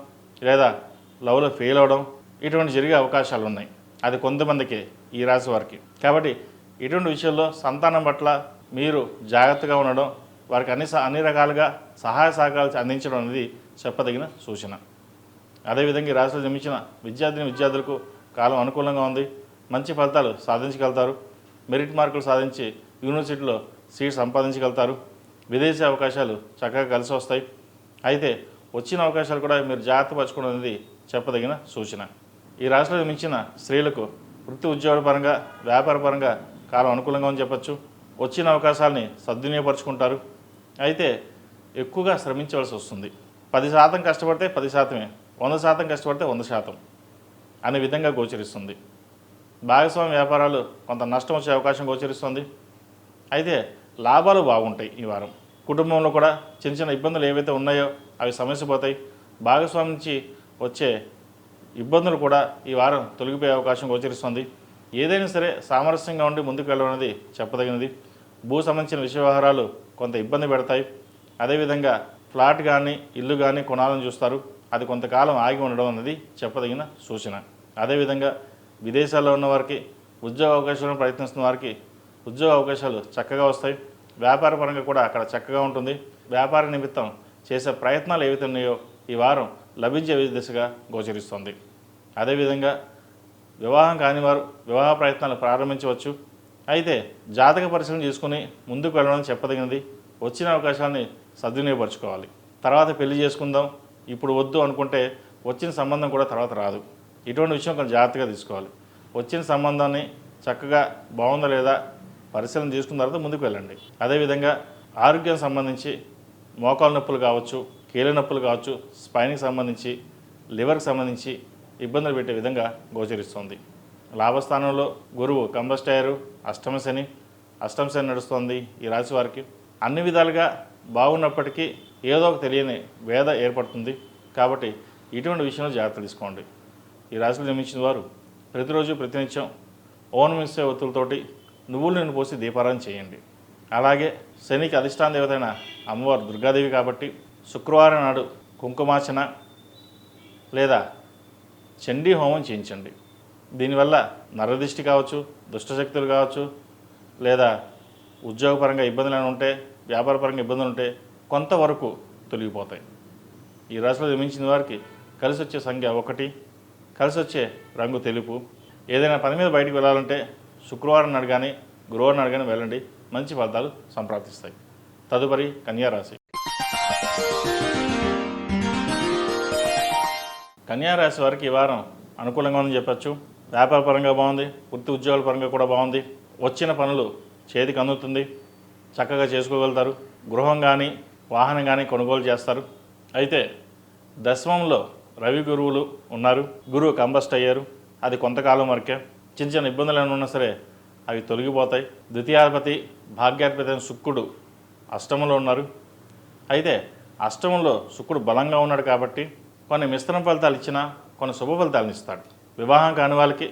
లేదా లవ్లో ఫెయిల్ అవ్వడం, ఇటువంటి జరిగే అవకాశాలు ఉన్నాయి. అది కొంతమందికి ఈ రాశి వారికి. కాబట్టి ఇటువంటి విషయంలో సంతానం పట్ల మీరు జాగ్రత్తగా ఉండడం, వారికి అన్ని రకాలుగా సహాయ సహకారాలు అందించడం అనేది చెప్పదగిన సూచన. అదేవిధంగా ఈ రాశిలో జన్మించిన విద్యార్థులకు కాలం అనుకూలంగా ఉంది. మంచి ఫలితాలు సాధించగలుగుతారు. మెరిట్ మార్కులు సాధించి యూనివర్సిటీలో సీట్ సంపాదించగలుగుతారు. విదేశీ అవకాశాలు చక్కగా కలిసి వస్తాయి. అయితే వచ్చిన అవకాశాలు కూడా మీరు జాగ్రత్త పరచుకోవడం అనేది చెప్పదగిన సూచన. ఈ రాశిలో జన్మించిన స్త్రీలకు వృత్తి ఉద్యోగపరంగా, వ్యాపారపరంగా కాలం అనుకూలంగా అని చెప్పచ్చు. వచ్చిన అవకాశాలని సద్వినియోగపరుచుకుంటారు. అయితే ఎక్కువగా శ్రమించవలసి వస్తుంది. 10% కష్టపడితే 10%, 100% కష్టపడితే 100% అనే విధంగా గోచరిస్తుంది. భాగస్వామ్య వ్యాపారాలు కొంత నష్టం వచ్చే అవకాశం గోచరిస్తుంది. అయితే లాభాలు బాగుంటాయి ఈ వారం. కుటుంబంలో కూడా చిన్న చిన్న ఇబ్బందులు ఏవైతే ఉన్నాయో అవి సమస్య పోతాయి. భాగస్వామి నుంచి వచ్చే ఇబ్బందులు కూడా ఈ వారం తొలగిపోయే అవకాశం గోచరిస్తుంది. ఏదైనా సరే సామరస్యంగా ఉండి ముందుకు వెళ్ళడం అనేది చెప్పదగినది. భూ సంబంధించిన విషయ వ్యవహారాలు కొంత ఇబ్బంది పెడతాయి. అదేవిధంగా ఫ్లాట్ కానీ ఇల్లు కానీ కొనాలని చూస్తారు. అది కొంతకాలం ఆగి ఉండడం అనేది చెప్పదగిన సూచన. అదేవిధంగా విదేశాల్లో ఉన్న వారికి ఉద్యోగ అవకాశాలను ప్రయత్నిస్తున్న వారికి ఉద్యోగ అవకాశాలు చక్కగా వస్తాయి. వ్యాపార పరంగా కూడా అక్కడ చక్కగా ఉంటుంది. వ్యాపార నిమిత్తం చేసే ప్రయత్నాలు ఏవైతే ఉన్నాయో ఈ వారం లభించే దిశగా గోచరిస్తుంది. అదేవిధంగా వివాహం కాని వారు వివాహ ప్రయత్నాలు ప్రారంభించవచ్చు. అయితే జాతక పరిశీలన చేసుకుని ముందుకు వెళ్ళడం చెప్పదగినది. వచ్చిన అవకాశాన్ని సద్వినియోగపరచుకోవాలి. తర్వాత పెళ్లి చేసుకుందాం ఇప్పుడు వద్దు అనుకుంటే వచ్చిన సంబంధం కూడా తర్వాత రాదు. ఇటువంటి విషయం కొంచెం జాగ్రత్తగా తీసుకోవాలి. వచ్చిన సంబంధాన్ని చక్కగా బాగుందా లేదా పరిశీలన చేసుకున్న తర్వాత ముందుకు వెళ్ళండి. అదేవిధంగా ఆరోగ్యం సంబంధించి మోకాలు నొప్పులు కావచ్చు, కీళ్ళ నొప్పులు కావచ్చు, స్పైన్కి సంబంధించి, లివర్కి సంబంధించి ఇబ్బందులు పెట్టే విధంగా గోచరిస్తుంది. లాభస్థానంలో గురువు కంబస్ట్ అయ్యారు. అష్టమ శని నడుస్తుంది ఈ రాశి వారికి. అన్ని విధాలుగా బాగున్నప్పటికీ ఏదో ఒక తెలియని వేద ఏర్పడుతుంది. కాబట్టి ఇటువంటి విషయంలో జాగ్రత్త తీసుకోండి. ఈ రాశిలో జన్మించిన వారు ప్రతిరోజు ప్రతినిత్యం ఓనమిసే ఒత్తులతోటి నువ్వుల నూనె పోసి దీపారాధన చేయండి. అలాగే శనికి అధిష్టాన దేవత అయిన అమ్మవారు దుర్గాదేవి కాబట్టి శుక్రవారం నాడు కుంకుమార్చన లేదా చండీ హోమం చేయించండి. దీనివల్ల నరదిష్టి కావచ్చు, దుష్టశక్తులు కావచ్చు, లేదా ఉద్యోగపరంగా ఇబ్బందులు ఏమైనా ఉంటే, వ్యాపారపరంగా ఇబ్బందులు ఉంటే కొంతవరకు తొలగిపోతాయి. ఈ రాశిలో జన్మించిన వారికి కలిసి వచ్చే సంఖ్య 1, కలిసి వచ్చే రంగు తెలుపు. ఏదైనా పని మీద బయటికి వెళ్ళాలంటే శుక్రవారం నాడు కానీ గురువారం నాడు కానీ వెళ్ళండి, మంచి ఫలితాలు సంప్రాప్తిస్తాయి. తదుపరి కన్యారాశి. కన్యారాశి వారికి ఈ వారం అనుకూలంగా ఉందని చెప్పచ్చు. వ్యాపార పరంగా బాగుంది, వృత్తి ఉద్యోగాల పరంగా కూడా బాగుంది. వచ్చిన పనులు చేతికి అందుతుంది, చక్కగా చేసుకోగలుగుతారు. గృహం కానీ వాహనం కానీ కొనుగోలు చేస్తారు. అయితే దశమంలో రవి గురువులు ఉన్నారు. గురువు కంబస్ట్ అయ్యారు. అది కొంతకాలం వరకే. చిన్న చిన్న ఇబ్బందులు ఏమైనా ఉన్నా సరే అవి తొలగిపోతాయి. ద్వితీయాధిపతి భాగ్యాధిపతి అయిన శుక్రుడు అష్టమంలో ఉన్నారు. అయితే అష్టమంలో శుక్రుడు బలంగా ఉన్నాడు కాబట్టి కొన్ని మిశ్రమ ఫలితాలు ఇచ్చినా కొన్ని శుభ ఫలితాలను ఇస్తాడు. వివాహం కాని వాళ్ళకి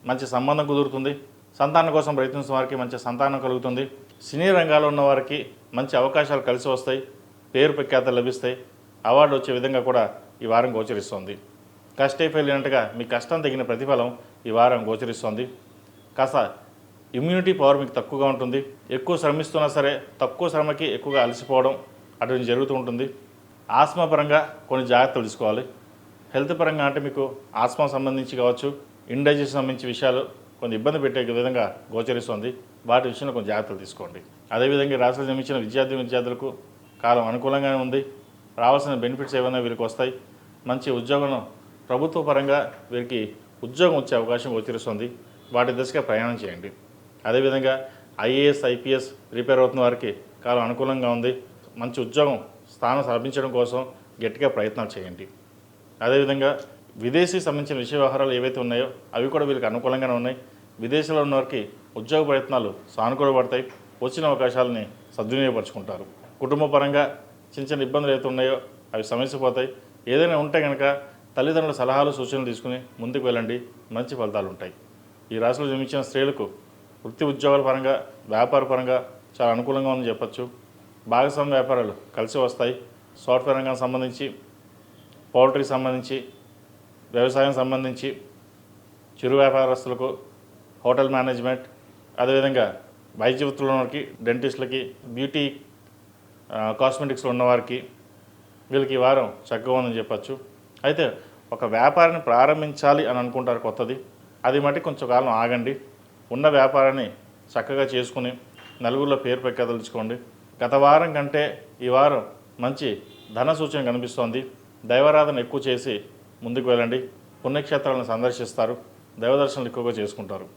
మంచి సంబంధం కుదురుతుంది. సంతానం కోసం ప్రయత్నించిన వారికి మంచి సంతానం కలుగుతుంది. సినీ రంగాల్లో ఉన్న వారికి మంచి అవకాశాలు కలిసి వస్తాయి. పేరు ప్రఖ్యాతలు లభిస్తాయి. అవార్డు వచ్చే విధంగా కూడా ఈ వారం గోచరిస్తుంది. కష్టే ఫెయిలినట్టుగా మీ కష్టం తగిన ప్రతిఫలం ఈ వారం గోచరిస్తుంది. కాస్త ఇమ్యూనిటీ పవర్ మీకు తక్కువగా ఉంటుంది. ఎక్కువ శ్రమిస్తున్నా సరే తక్కువ శ్రమకి ఎక్కువగా అలసిపోవడం అటువంటి జరుగుతూ ఉంటుంది. ఆస్మా పరంగా కొన్ని జాగ్రత్తలు తీసుకోవాలి. హెల్త్ పరంగా అంటే మీకు ఆస్మా సంబంధించి కావచ్చు, ఇండైజెషన్ సంబంధించి విషయాలు కొంచెం ఇబ్బంది పెట్టే విధంగా గోచరిస్తుంది. వాటి విషయంలో కొంచెం జాగ్రత్తలు తీసుకోండి. అదేవిధంగా రాష్ట్రంలో జన్మించిన విద్యార్థులకు కాలం అనుకూలంగానే ఉంది. రావాల్సిన బెనిఫిట్స్ ఏమైనా వీరికి వస్తాయి. మంచి ఉద్యోగం ప్రభుత్వ పరంగా వీరికి ఉద్యోగం వచ్చే అవకాశం గోచరిస్తుంది. వాటి దిశగా ప్రయాణం చేయండి. అదేవిధంగా ఐఏఎస్ ఐపీఎస్ ప్రిపేర్ అవుతున్న వారికి కాలం అనుకూలంగా ఉంది. మంచి ఉద్యోగం స్థానం సాధించడం కోసం గట్టిగా ప్రయత్నాలు చేయండి. అదేవిధంగా విదేశీ సంబంధించిన విషయ వ్యవహారాలు ఏవైతే ఉన్నాయో అవి కూడా వీళ్ళకి అనుకూలంగానే ఉన్నాయి. విదేశంలో ఉన్న వారికి ఉద్యోగ ప్రయత్నాలు సానుకూలపడతాయి. వచ్చిన అవకాశాలని సద్వినియోగపరుచుకుంటారు. కుటుంబ పరంగా చిన్న చిన్న ఇబ్బందులు ఏవైతే ఉన్నాయో అవి సమస్యపోతాయి. ఏదైనా ఉంటే కనుక తల్లిదండ్రుల సలహాలు సూచనలు తీసుకుని ముందుకు వెళ్ళండి, మంచి ఫలితాలు ఉంటాయి. ఈ రాశిలో జన్మించిన స్త్రీలకు వృత్తి ఉద్యోగాల పరంగా వ్యాపార పరంగా చాలా అనుకూలంగా ఉందని చెప్పచ్చు. భాగస్వామ్య వ్యాపారాలు కలిసి వస్తాయి. సాఫ్ట్వేర్ రంగానికి సంబంధించి, పౌల్ట్రీకి సంబంధించి, వ్యవసాయం సంబంధించి, చిరు వ్యాపారస్తులకు, హోటల్ మేనేజ్మెంట్, అదేవిధంగా వైద్య వృత్తులు ఉన్నవారికి, డెంటిస్టులకి, బ్యూటీ కాస్మెటిక్స్లో ఉన్నవారికి వీళ్ళకి ఈ వారం చక్కగా ఉందని చెప్పచ్చు. అయితే ఒక వ్యాపారాన్ని ప్రారంభించాలి అని అనుకుంటారు కొత్తది, అది మట్టి కొంచెం కాలం ఆగండి. ఉన్న వ్యాపారాన్ని చక్కగా చేసుకుని నలుగురిలో పేరు ప్రఖ్యాతలు తెచ్చుకోండి. గత వారం కంటే ఈ వారం మంచి ధన సూచన కనిపిస్తోంది. దైవారాధన ఎక్కువ చేసి ముందుకు వెళ్ళండి. పుణ్యక్షేత్రాలను సందర్శిస్తారు. దైవ దర్శనాలు ఎక్కువగా చేసుకుంటారు.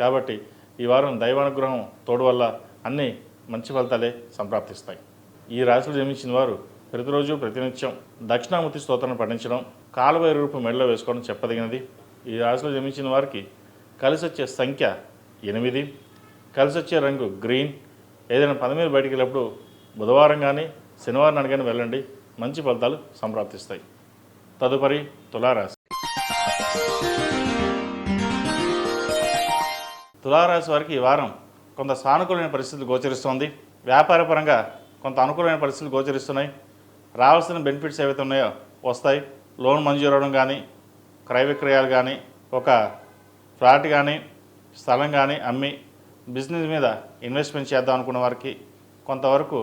కాబట్టి ఈ వారం దైవానుగ్రహం తోడు వల్ల అన్నీ మంచి ఫలితాలే సంప్రాప్తిస్తాయి. ఈ రాశిలో జన్మించిన వారు ప్రతిరోజు ప్రతినిత్యం దక్షిణామూర్తి స్తోత్రాన్ని పఠించడం, కాలువైరు రూపు మెడలో వేసుకోవడం చెప్పదగినది. ఈ రాశిలో జన్మించిన వారికి కలిసి వచ్చే సంఖ్య 8, కలిసి వచ్చే రంగు గ్రీన్. ఏదైనా పని మీద బయటికి వెళ్ళినప్పుడు బుధవారం కానీ శనివారం నాడు కానీ వెళ్ళండి, మంచి ఫలితాలు సంప్రాప్తిస్తాయి. తదుపరి తులారాశి. తులారాశి వారికి ఈ వారం కొంత సానుకూలమైన పరిస్థితులు గోచరిస్తోంది. వ్యాపారపరంగా కొంత అనుకూలమైన పరిస్థితులు గోచరిస్తున్నాయి. రావాల్సిన బెనిఫిట్స్ ఏవైతే ఉన్నాయో వస్తాయి. లోన్ మంజూరు అవ్వడం కానీ, క్రయ విక్రయాలు కానీ, ఒక ఫ్లాట్ కానీ, స్థలం కానీ అమ్మి బిజినెస్ మీద ఇన్వెస్ట్మెంట్ చేద్దాం అనుకున్న వారికి కొంతవరకు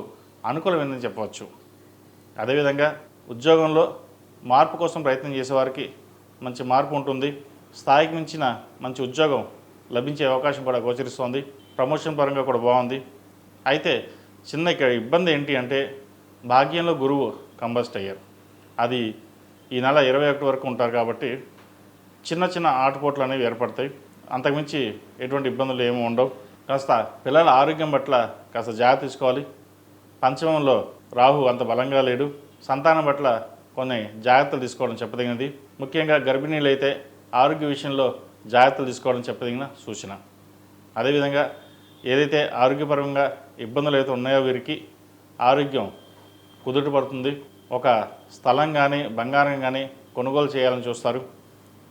అనుకూలమైందని చెప్పవచ్చు. అదేవిధంగా ఉద్యోగంలో మార్పు కోసం ప్రయత్నం చేసేవారికి మంచి మార్పు ఉంటుంది. స్థాయికి మించిన మంచి ఉద్యోగం లభించే అవకాశం కూడా గోచరిస్తోంది. ప్రమోషన్ పరంగా కూడా బాగుంది. అయితే చిన్న ఇక్కడ ఇబ్బంది ఏంటి అంటే భాగ్యంలో గురువు కంబస్ట్ అయ్యారు. అది ఈ నెల 21 వరకు ఉంటారు కాబట్టి చిన్న చిన్న ఆటుపోట్లు అనేవి ఏర్పడతాయి. అంతకుమించి ఎటువంటి ఇబ్బందులు ఏమి ఉండవు. కాస్త పిల్లల ఆరోగ్యం పట్ల కాస్త జాగ్రత్త తీసుకోవాలి. పంచమంలో రాహు అంత బలంగా లేడు. సంతానం పట్ల కొన్ని జాగ్రత్తలు తీసుకోవడం చెప్పదగినది. ముఖ్యంగా గర్భిణీలు అయితే ఆరోగ్య విషయంలో జాగ్రత్తలు తీసుకోవడం చెప్పదగిన సూచన. అదేవిధంగా ఏదైతే ఆరోగ్యపరంగా ఇబ్బందులు అయితే ఉన్నాయో వీరికి ఆరోగ్యం కుదుట పడుతుంది. ఒక స్థలం కానీ బంగారం కానీ కొనుగోలు చేయాలని చూస్తారు.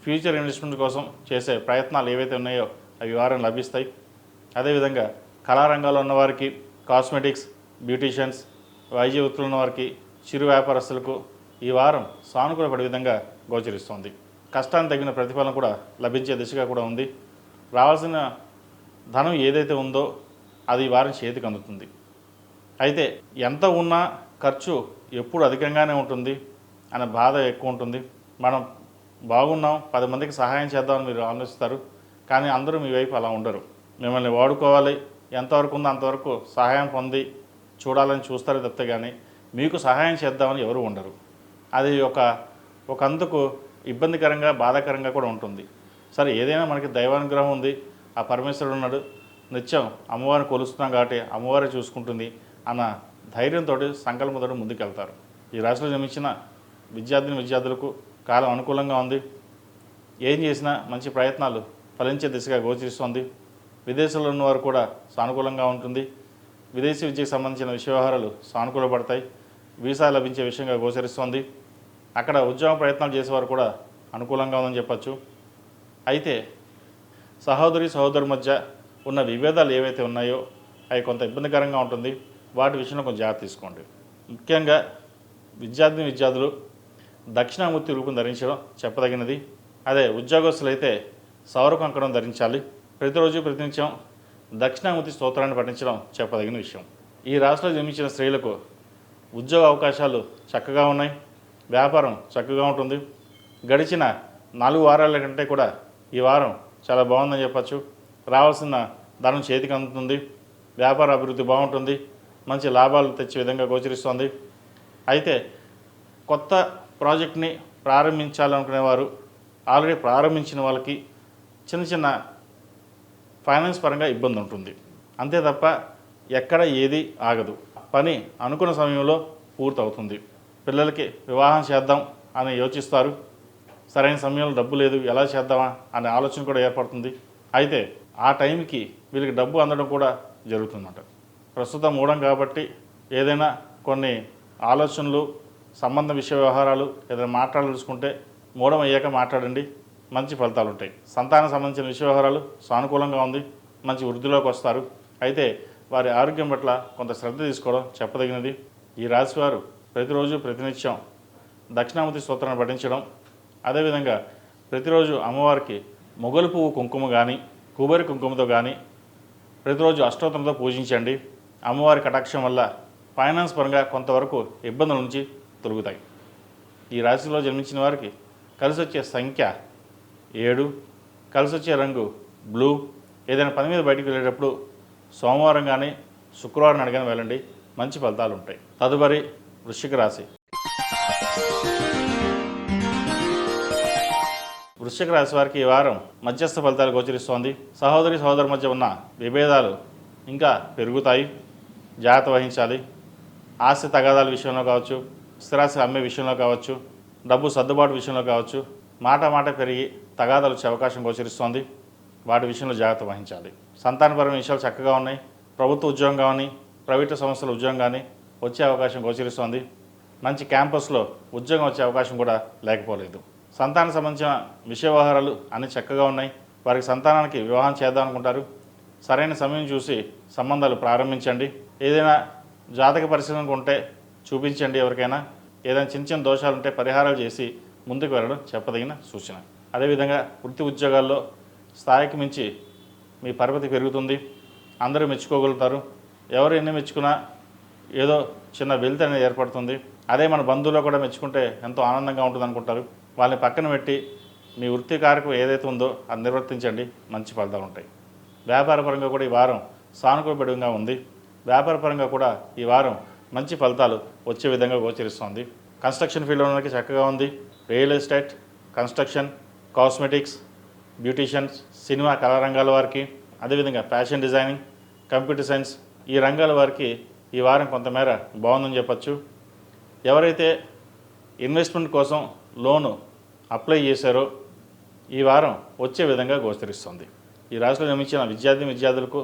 ఫ్యూచర్ ఇన్వెస్ట్మెంట్ కోసం చేసే ప్రయత్నాలు ఏవైతే ఉన్నాయో అవి వారం లభిస్తాయి. అదేవిధంగా కళారంగాల్లో ఉన్నవారికి, కాస్మెటిక్స్, బ్యూటీషియన్స్, వైద్య వృత్తులు ఉన్నవారికి, చిరు వ్యాపారస్తులకు ఈ వారం సానుకూలపడే విధంగా గోచరిస్తుంది. కష్టానికి తగిన ప్రతిఫలం కూడా లభించే దిశగా కూడా ఉంది. రావాల్సిన ధనం ఏదైతే ఉందో అది ఈ వారం చేతికి అందుతుంది. అయితే ఎంత ఉన్నా ఖర్చు ఎప్పుడు అధికంగానే ఉంటుంది అనే బాధ ఎక్కువ ఉంటుంది. మనం బాగున్నాం, 10 మందికి సహాయం చేద్దామని మీరు ఆలోచిస్తారు. కానీ అందరూ మీ వైపు అలా ఉండరు. మిమ్మల్ని వాడుకోవాలి, ఎంతవరకు ఉందో అంతవరకు సహాయం పొంది చూడాలని చూస్తారు తప్పితే కానీ మీకు సహాయం చేద్దామని ఎవరు ఉండరు. అది ఒక అందుకు ఇబ్బందికరంగా, బాధాకరంగా కూడా ఉంటుంది. సరే, ఏదైనా మనకి దైవానుగ్రహం ఉంది, ఆ పరమేశ్వరుడు ఉన్నాడు, నిత్యం అమ్మవారిని కొలుస్తున్నాం కాబట్టి అమ్మవారే చూసుకుంటుంది అన్న ధైర్యంతో, సంకల్పంతో ముందుకెళ్తారు. ఈ రాశిలో జన్మించిన విద్యార్థులకు కాలం అనుకూలంగా ఉంది. ఏం చేసినా మంచి ప్రయత్నాలు ఫలించే దిశగా గోచరిస్తోంది. విదేశాల్లో ఉన్నవారు కూడా సానుకూలంగా ఉంటుంది. విదేశీ విద్యకు సంబంధించిన వ్యవహారాలు సానుకూలపడతాయి. వీసా లభించే విషయంగా గోచరిస్తోంది. అక్కడ ఉద్యోగ ప్రయత్నాలు చేసేవారు కూడా అనుకూలంగా ఉందని చెప్పచ్చు. అయితే సహోదరు మధ్య ఉన్న విభేదాలు ఏవైతే ఉన్నాయో అవి కొంత ఇబ్బందికరంగా ఉంటుంది. వాటి విషయంలో కొంచెం జాగ్రత్త తీసుకోండి. ముఖ్యంగా విద్యార్థులు దక్షిణామూర్తి రూపం ధరించడం చెప్పదగినది. అదే ఉద్యోగస్తులైతే సౌర కంకణం ధరించాలి. ప్రతిరోజు ప్రతినిత్యం దక్షిణామూర్తి స్తోత్రాన్ని పఠించడం చెప్పదగిన విషయం. ఈ రాశిలో జన్మించిన స్త్రీలకు ఉద్యోగ అవకాశాలు చక్కగా ఉన్నాయి. వ్యాపారం చక్కగా ఉంటుంది. గడిచిన 4 వారాల కంటే కూడా ఈ వారం చాలా బాగుందని చెప్పచ్చు. రావాల్సిన ధనం చేతికి అందుతుంది. వ్యాపార అభివృద్ధి బాగుంటుంది. మంచి లాభాలు తెచ్చే విధంగా గోచరిస్తోంది. అయితే కొత్త ప్రాజెక్ట్ని ప్రారంభించాలనుకునేవారు, ఆల్రెడీ ప్రారంభించిన వాళ్ళకి చిన్న ఫైనాన్స్ పరంగా ఇబ్బంది ఉంటుంది. అంతే తప్ప ఎక్కడ ఏది ఆగదు. పని అనుకున్న సమయంలో పూర్తవుతుంది. పిల్లలకి వివాహం చేద్దాం అని యోచిస్తారు. సరైన సమయంలో డబ్బు లేదు, ఎలా చేద్దామా అనే ఆలోచన కూడా ఏర్పడుతుంది. అయితే ఆ టైంకి వీళ్ళకి డబ్బు అందడం కూడా జరుగుతుందన్నమాట. ప్రస్తుతం మూడం కాబట్టి ఏదైనా కొన్ని ఆలోచనలు, సంబంధ విషయ వ్యవహారాలు ఏదైనా మాట్లాడాలనుకుంటే మూడం అయ్యాక మాట్లాడండి, మంచి ఫలితాలు ఉంటాయి. సంతానం సంబంధించిన విషయ వ్యవహారాలు సానుకూలంగా ఉంది. మంచి వృద్ధిలోకి వస్తారు. అయితే వారి ఆరోగ్యం పట్ల కొంత శ్రద్ధ తీసుకోవడం చెప్పదగినది. ఈ రాశివారు ప్రతిరోజు ప్రతినిత్యం దక్షిణామూర్తి స్తోత్రాన్ని పఠించడం, అదేవిధంగా ప్రతిరోజు అమ్మవారికి మొగలు పువ్వు కుంకుమ కానీ, కుబేర కుంకుమతో కానీ ప్రతిరోజు అష్టోత్తరంతో పూజించండి. అమ్మవారి కటాక్షం వల్ల ఫైనాన్స్ పరంగా కొంతవరకు ఇబ్బందుల నుంచి తొలగుతాయి. ఈ రాశిలో జన్మించిన వారికి కలిసి వచ్చే సంఖ్య 7, కలిసి వచ్చే రంగు బ్లూ. ఏదైనా పని మీద బయటికి వెళ్ళేటప్పుడు సోమవారం కానీ శుక్రవారం అడిగానే వెళ్ళండి, మంచి ఫలితాలు ఉంటాయి. తదుపరి వృశ్చిక రాశి. వృశ్చిక రాశి వారికి ఈ వారం మధ్యస్థ ఫలితాలు గోచరిస్తోంది. సహోదరు మధ్య ఉన్న విభేదాలు ఇంకా పెరుగుతాయి, జాగ్రత్త వహించాలి. ఆస్తి తగాదాల విషయంలో కావచ్చు, స్థిరాస్తి అమ్మే విషయంలో కావచ్చు, డబ్బు సర్దుబాటు విషయంలో కావచ్చు, మాట పెరిగి తగాదాలు వచ్చే అవకాశం గోచరిస్తోంది. వాటి విషయంలో జాగ్రత్త వహించాలి. సంతానపరమైన విషయాలు చక్కగా ఉన్నాయి. ప్రభుత్వ ఉద్యోగం కానీ, ప్రైవేటు సంస్థల ఉద్యోగం కానీ వచ్చే అవకాశం గోచరిస్తోంది. మంచి క్యాంపస్లో ఉద్యోగం వచ్చే అవకాశం కూడా లేకపోలేదు. సంతానం సంబంధించిన విషయ వ్యవహారాలు అన్నీ చక్కగా ఉన్నాయి. వారికి సంతానానికి వివాహం చేద్దాం అనుకుంటారు. సరైన సమయం చూసి సంబంధాలు ప్రారంభించండి. ఏదైనా జాతక పరిశీలనకు ఉంటే చూపించండి. ఎవరికైనా ఏదైనా చిన్న దోషాలు ఉంటే పరిహారాలు చేసి ముందుకు వెళ్ళడం చెప్పదగిన సూచన. అదేవిధంగా వృత్తి ఉద్యోగాల్లో స్థాయికి మించి మీ పరపతి పెరుగుతుంది, అందరూ మెచ్చుకోగలుగుతారు. ఎవరు ఎన్ని మెచ్చుకున్నా ఏదో చిన్న వెలితి అనేది ఏర్పడుతుంది. అదే మన బంధువులో కూడా మెచ్చుకుంటే ఎంతో ఆనందంగా ఉంటుంది అనుకుంటారు. వాళ్ళని పక్కన పెట్టి మీ వృత్తి కార్యక్రమం ఏదైతే ఉందో అది నిర్వర్తించండి, మంచి ఫలితాలు ఉంటాయి. వ్యాపారపరంగా కూడా ఈ వారం సానుకూలపరంగా ఉంది. వ్యాపారపరంగా కూడా ఈ వారం మంచి ఫలితాలు వచ్చే విధంగా గోచరిస్తోంది. కన్స్ట్రక్షన్ ఫీల్డ్లో ఉన్నకి చక్కగా ఉంది. Real estate, construction, cosmetics, beauticians, cinema కళా రంగాల వారికి, అదేవిధంగా ఫ్యాషన్ డిజైనింగ్, కంప్యూటర్ సైన్స్ ఈ రంగాల వారికి ఈ వారం కొంతమేర బాగుందని చెప్పచ్చు. ఎవరైతే ఇన్వెస్ట్మెంట్ కోసం లోను అప్లై చేశారో ఈ వారం వచ్చే విధంగా గోచరిస్తుంది. ఈ రాశిలో జన్మించిన విద్యార్థులకు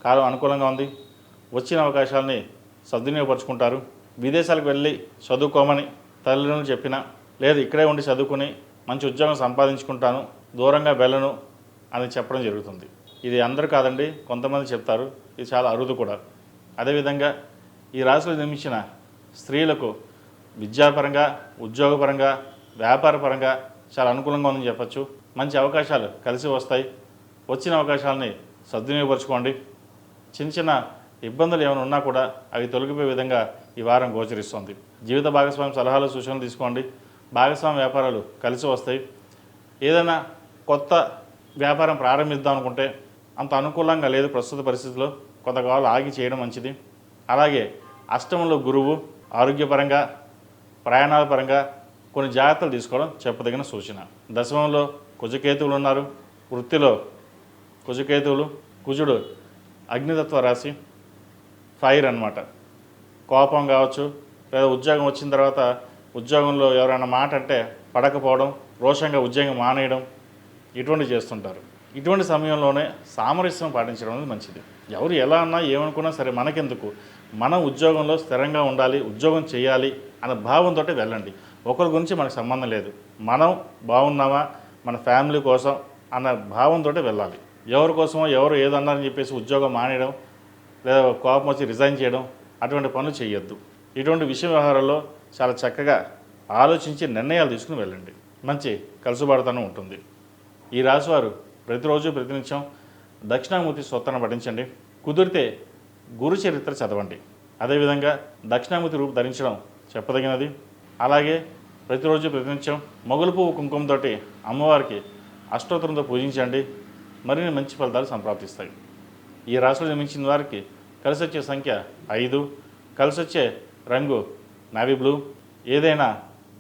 కాలం అనుకూలంగా ఉంది. వచ్చిన అవకాశాలని సద్వినియోగపరుచుకుంటారు. విదేశాలకు వెళ్ళి చదువుకోమని తల్లిదండ్రులు చెప్పినా, లేదు ఇక్కడే ఉండి చదువుకుని మంచి ఉద్యోగం సంపాదించుకుంటాను, దూరంగా వెళ్ళను అని చెప్పడం జరుగుతుంది. ఇది అందరూ కాదండి, కొంతమంది చెప్తారు. ఇది చాలా అరుదు కూడా. అదేవిధంగా ఈ రాశిలో జన్మించిన స్త్రీలకు విద్యాపరంగా, ఉద్యోగపరంగా, వ్యాపారపరంగా చాలా అనుకూలంగా ఉందని చెప్పచ్చు. మంచి అవకాశాలు కలిసి వస్తాయి. వచ్చిన అవకాశాలని సద్వినియోగపరచుకోండి. చిన్న చిన్న ఇబ్బందులు ఏమైనా ఉన్నా కూడా అవి తొలగిపోయే విధంగా ఈ వారం గోచరిస్తుంది. జీవిత భాగస్వామి సలహాలు, సూచనలు తీసుకోండి. భాగస్వామి వ్యాపారాలు కలిసి వస్తాయి. ఏదైనా కొత్త వ్యాపారం ప్రారంభిద్దాం అనుకుంటే అంత అనుకూలంగా లేదు ప్రస్తుత పరిస్థితుల్లో, కొంతకాలం ఆగి చేయడం మంచిది. అలాగే అష్టమంలో గురువు, ఆరోగ్యపరంగా, ప్రయాణాల పరంగా కొన్ని జాగ్రత్తలు తీసుకోవడం చెప్పదగిన సూచన. దశమంలో కుజకేతువులు ఉన్నారు. వృత్తిలో కుజకేతువులు, కుజుడు అగ్నితత్వ రాశి, ఫైర్ అన్నమాట. కోపం కావచ్చు, లేదా ఉద్యోగం వచ్చిన తర్వాత ఉద్యోగంలో ఎవరైనా మాట అంటే పడకపోవడం, రోషంగా ఉద్యోగం మానేయడం ఇటువంటి చేస్తుంటారు. ఇటువంటి సమయంలోనే సామరస్యం పాటించడం అనేది మంచిది. ఎవరు ఎలా అన్నా ఏమనుకున్నా సరే మనకెందుకు, మనం ఉద్యోగంలో స్థిరంగా ఉండాలి, ఉద్యోగం చేయాలి అన్న భావంతో వెళ్ళండి. ఒకరి గురించి మనకు సంబంధం లేదు, మనం బాగున్నామా మన ఫ్యామిలీ కోసం అన్న భావంతో వెళ్ళాలి. ఎవరి కోసమో ఎవరు ఏదన్నారని చెప్పేసి ఉద్యోగం మానేయడం, లేదా కోపం వచ్చి రిజైన్ చేయడం అటువంటి పనులు చేయొద్దు. ఇటువంటి విషయ వ్యవహారాల్లో చాలా చక్కగా ఆలోచించి నిర్ణయాలు తీసుకుని వెళ్ళండి. మంచి కలుసుబాటుతనం ఉంటుంది. ఈ రాశివారు ప్రతిరోజు ప్రతినిత్యం దక్షిణామూర్తి స్తోత్రాన్ని పఠించండి. కుదిరితే గురు చరిత్ర చదవండి. అదేవిధంగా దక్షిణామూర్తి రూపు ధరించడం చెప్పదగినది. అలాగే ప్రతిరోజు ప్రతినిత్యం మొగలు పువ్వు కుంకుమతోటి అమ్మవారికి అష్టోత్తరంతో పూజించండి. మరిన్ని మంచి ఫలితాలు సంప్రాప్తిస్తాయి. ఈ రాశిలో జన్మించిన వారికి కలిసి వచ్చే సంఖ్య 5, కలిసి వచ్చే రంగు నావీ బ్లూ. ఏదైనా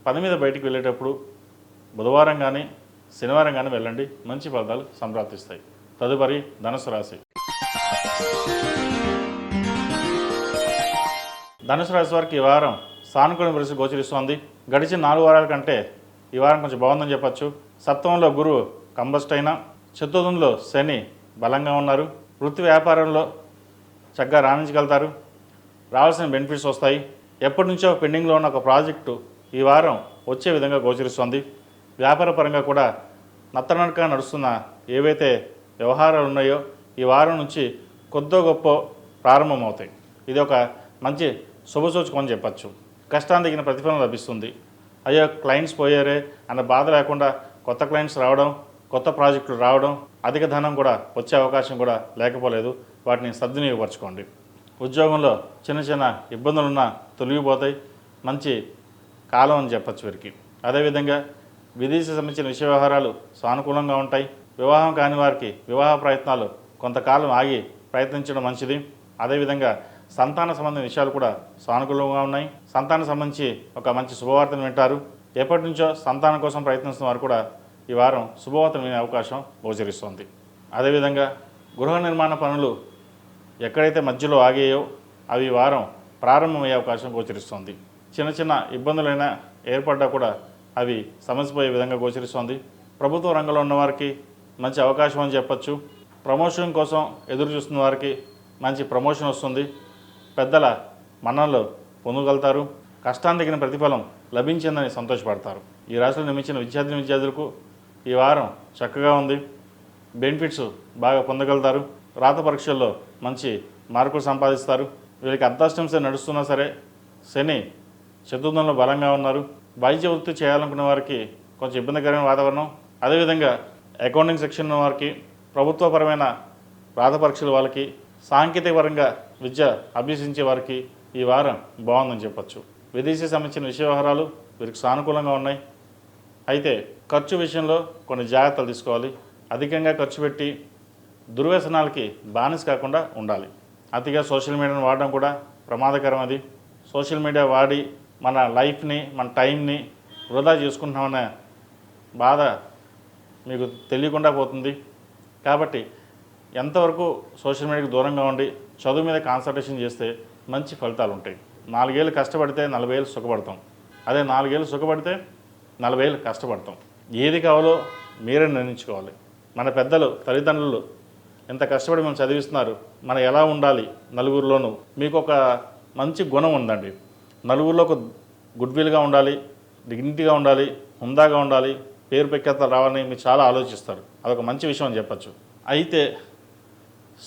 పని మీద బయటికి వెళ్ళేటప్పుడు బుధవారం కానీ శనివారం కానీ వెళ్ళండి, మంచి ఫలితాలు సంప్రాప్తిస్తాయి. తదుపరి ధనుసు రాశి. ధనుసు రాశి వారికి ఈ వారం సానుకూల పరిస్థితి గోచరిస్తోంది. గడిచిన 4 వారాల కంటే ఈ వారం కొంచెం బాగుందని చెప్పచ్చు. సప్తమంలో గురువు కంబస్ట్ అయినా, చతుర్థంలో శని బలంగా ఉన్నారు. వృత్తి వ్యాపారంలో చక్కగా రాణించగలుగుతారు. రావాల్సిన బెనిఫిట్స్ వస్తాయి. ఎప్పటి నుంచో పెండింగ్లో ఉన్న ఒక ప్రాజెక్టు ఈ వారం వచ్చే విధంగా గోచరిస్తుంది. వ్యాపార పరంగా కూడా నత్తనడక నడుస్తున్న ఏవైతే వ్యవహారాలు ఉన్నాయో ఈ వారం నుంచి కొద్దో గొప్ప ప్రారంభమవుతాయి. ఇది ఒక మంచి శుభసూచకం అని చెప్పచ్చు. కష్టానికి తగిన ప్రతిఫలం లభిస్తుంది. అయ్యో క్లయింట్స్ పోయారే అన్న బాధ లేకుండా కొత్త క్లయింట్స్ రావడం, కొత్త ప్రాజెక్టులు రావడం, అధిక ధనం కూడా వచ్చే అవకాశం కూడా లేకపోలేదు. వాటిని సద్వినియోగపరచుకోండి. ఉద్యోగంలో చిన్న చిన్న ఇబ్బందులున్నా తొలగిపోతాయి. మంచి కాలం అని చెప్పచ్చు వీరికి. అదేవిధంగా విదేశీ సంబంధించిన విషయ వ్యవహారాలు సానుకూలంగా ఉంటాయి. వివాహం కాని వారికి వివాహ ప్రయత్నాలు కొంతకాలం ఆగి ప్రయత్నించడం మంచిది. అదేవిధంగా సంతాన సంబంధించిన విషయాలు కూడా సానుకూలంగా ఉన్నాయి. సంతానం సంబంధించి ఒక మంచి శుభవార్తను వింటారు. ఎప్పటి నుంచో సంతానం కోసం ప్రయత్నిస్తున్న వారు కూడా ఈ వారం శుభవార్తను వినే అవకాశం గోచరిస్తుంది. అదేవిధంగా గృహ నిర్మాణ పనులు ఎక్కడైతే మధ్యలో ఆగాయో అవి ఈ వారం ప్రారంభమయ్యే అవకాశం గోచరిస్తుంది. చిన్న చిన్న ఇబ్బందులైనా ఏర్పడ్డా కూడా అవి సమసిపోయే విధంగా గోచరిస్తుంది. ప్రభుత్వ రంగంలో ఉన్నవారికి మంచి అవకాశం అని చెప్పచ్చు. ప్రమోషన్ కోసం ఎదురు చూస్తున్న వారికి మంచి ప్రమోషన్ వస్తుంది. పెద్దల మన్ననలు పొందగలుగుతారు. కష్టానికి తగిన ప్రతిఫలం లభించిందని సంతోషపడతారు. ఈ రాశిలో నిర్మించిన విద్యార్థులకు ఈ వారం చక్కగా ఉంది. బెనిఫిట్స్ బాగా పొందగలుగుతారు. రాత పరీక్షల్లో మంచి మార్కులు సంపాదిస్తారు. వీళ్ళకి అర్ధాష్టంశ నడుస్తున్నా సరే శని చతుర్థంలో బలంగా ఉన్నారు. వైద్య వృత్తి చేయాలనుకున్న వారికి కొంచెం ఇబ్బందికరమైన వాతావరణం. అదేవిధంగా అకౌంటింగ్ సెక్షన్ ఉన్న వారికి, ప్రభుత్వపరమైన రాత పరీక్షల వాళ్ళకి, సాంకేతిక పరంగా విద్య అభ్యసించే వారికి ఈ వారం బాగుందని చెప్పచ్చు. విదేశీ సంబంధించిన విషయ వ్యవహారాలు వీరికి సానుకూలంగా ఉన్నాయి. అయితే ఖర్చు విషయంలో కొన్ని జాగ్రత్తలు తీసుకోవాలి. అధికంగా ఖర్చు పెట్టి దుర్వ్యసనాలకి బానిస కాకుండా ఉండాలి. అతిగా సోషల్ మీడియాను వాడడం కూడా ప్రమాదకరం. అది సోషల్ మీడియా వాడి మన లైఫ్ని, మన టైంని వృధా చేసుకుంటున్నామనే బాధ మీకు తెలియకుండా పోతుంది. కాబట్టి ఎంతవరకు సోషల్ మీడియాకి దూరంగా ఉండి చదువు మీద కాన్సన్ట్రేషన్ చేస్తే మంచి ఫలితాలు ఉంటాయి. 4 ఏళ్ళు కష్టపడితే 40 ఏళ్ళు సుఖపడతాం. అదే 4 ఏళ్ళు సుఖపడితే 40 ఏళ్ళు కష్టపడతాం. ఏది కావాలో మీరే నిర్ణయించుకోవాలి. మన పెద్దలు, తల్లిదండ్రులు ఎంత కష్టపడి మనం చదివిస్తున్నారు, మనం ఎలా ఉండాలి నలుగురిలోనూ. మీకు ఒక మంచి గుణం ఉందండి. నలుగురిలో ఒక గుడ్విల్గా ఉండాలి, డిగ్నిటీగా ఉండాలి, హుందాగా ఉండాలి, పేరు ప్రఖ్యాతలు రావాలని మీరు చాలా ఆలోచిస్తారు. అదొక మంచి విషయం అని చెప్పచ్చు. అయితే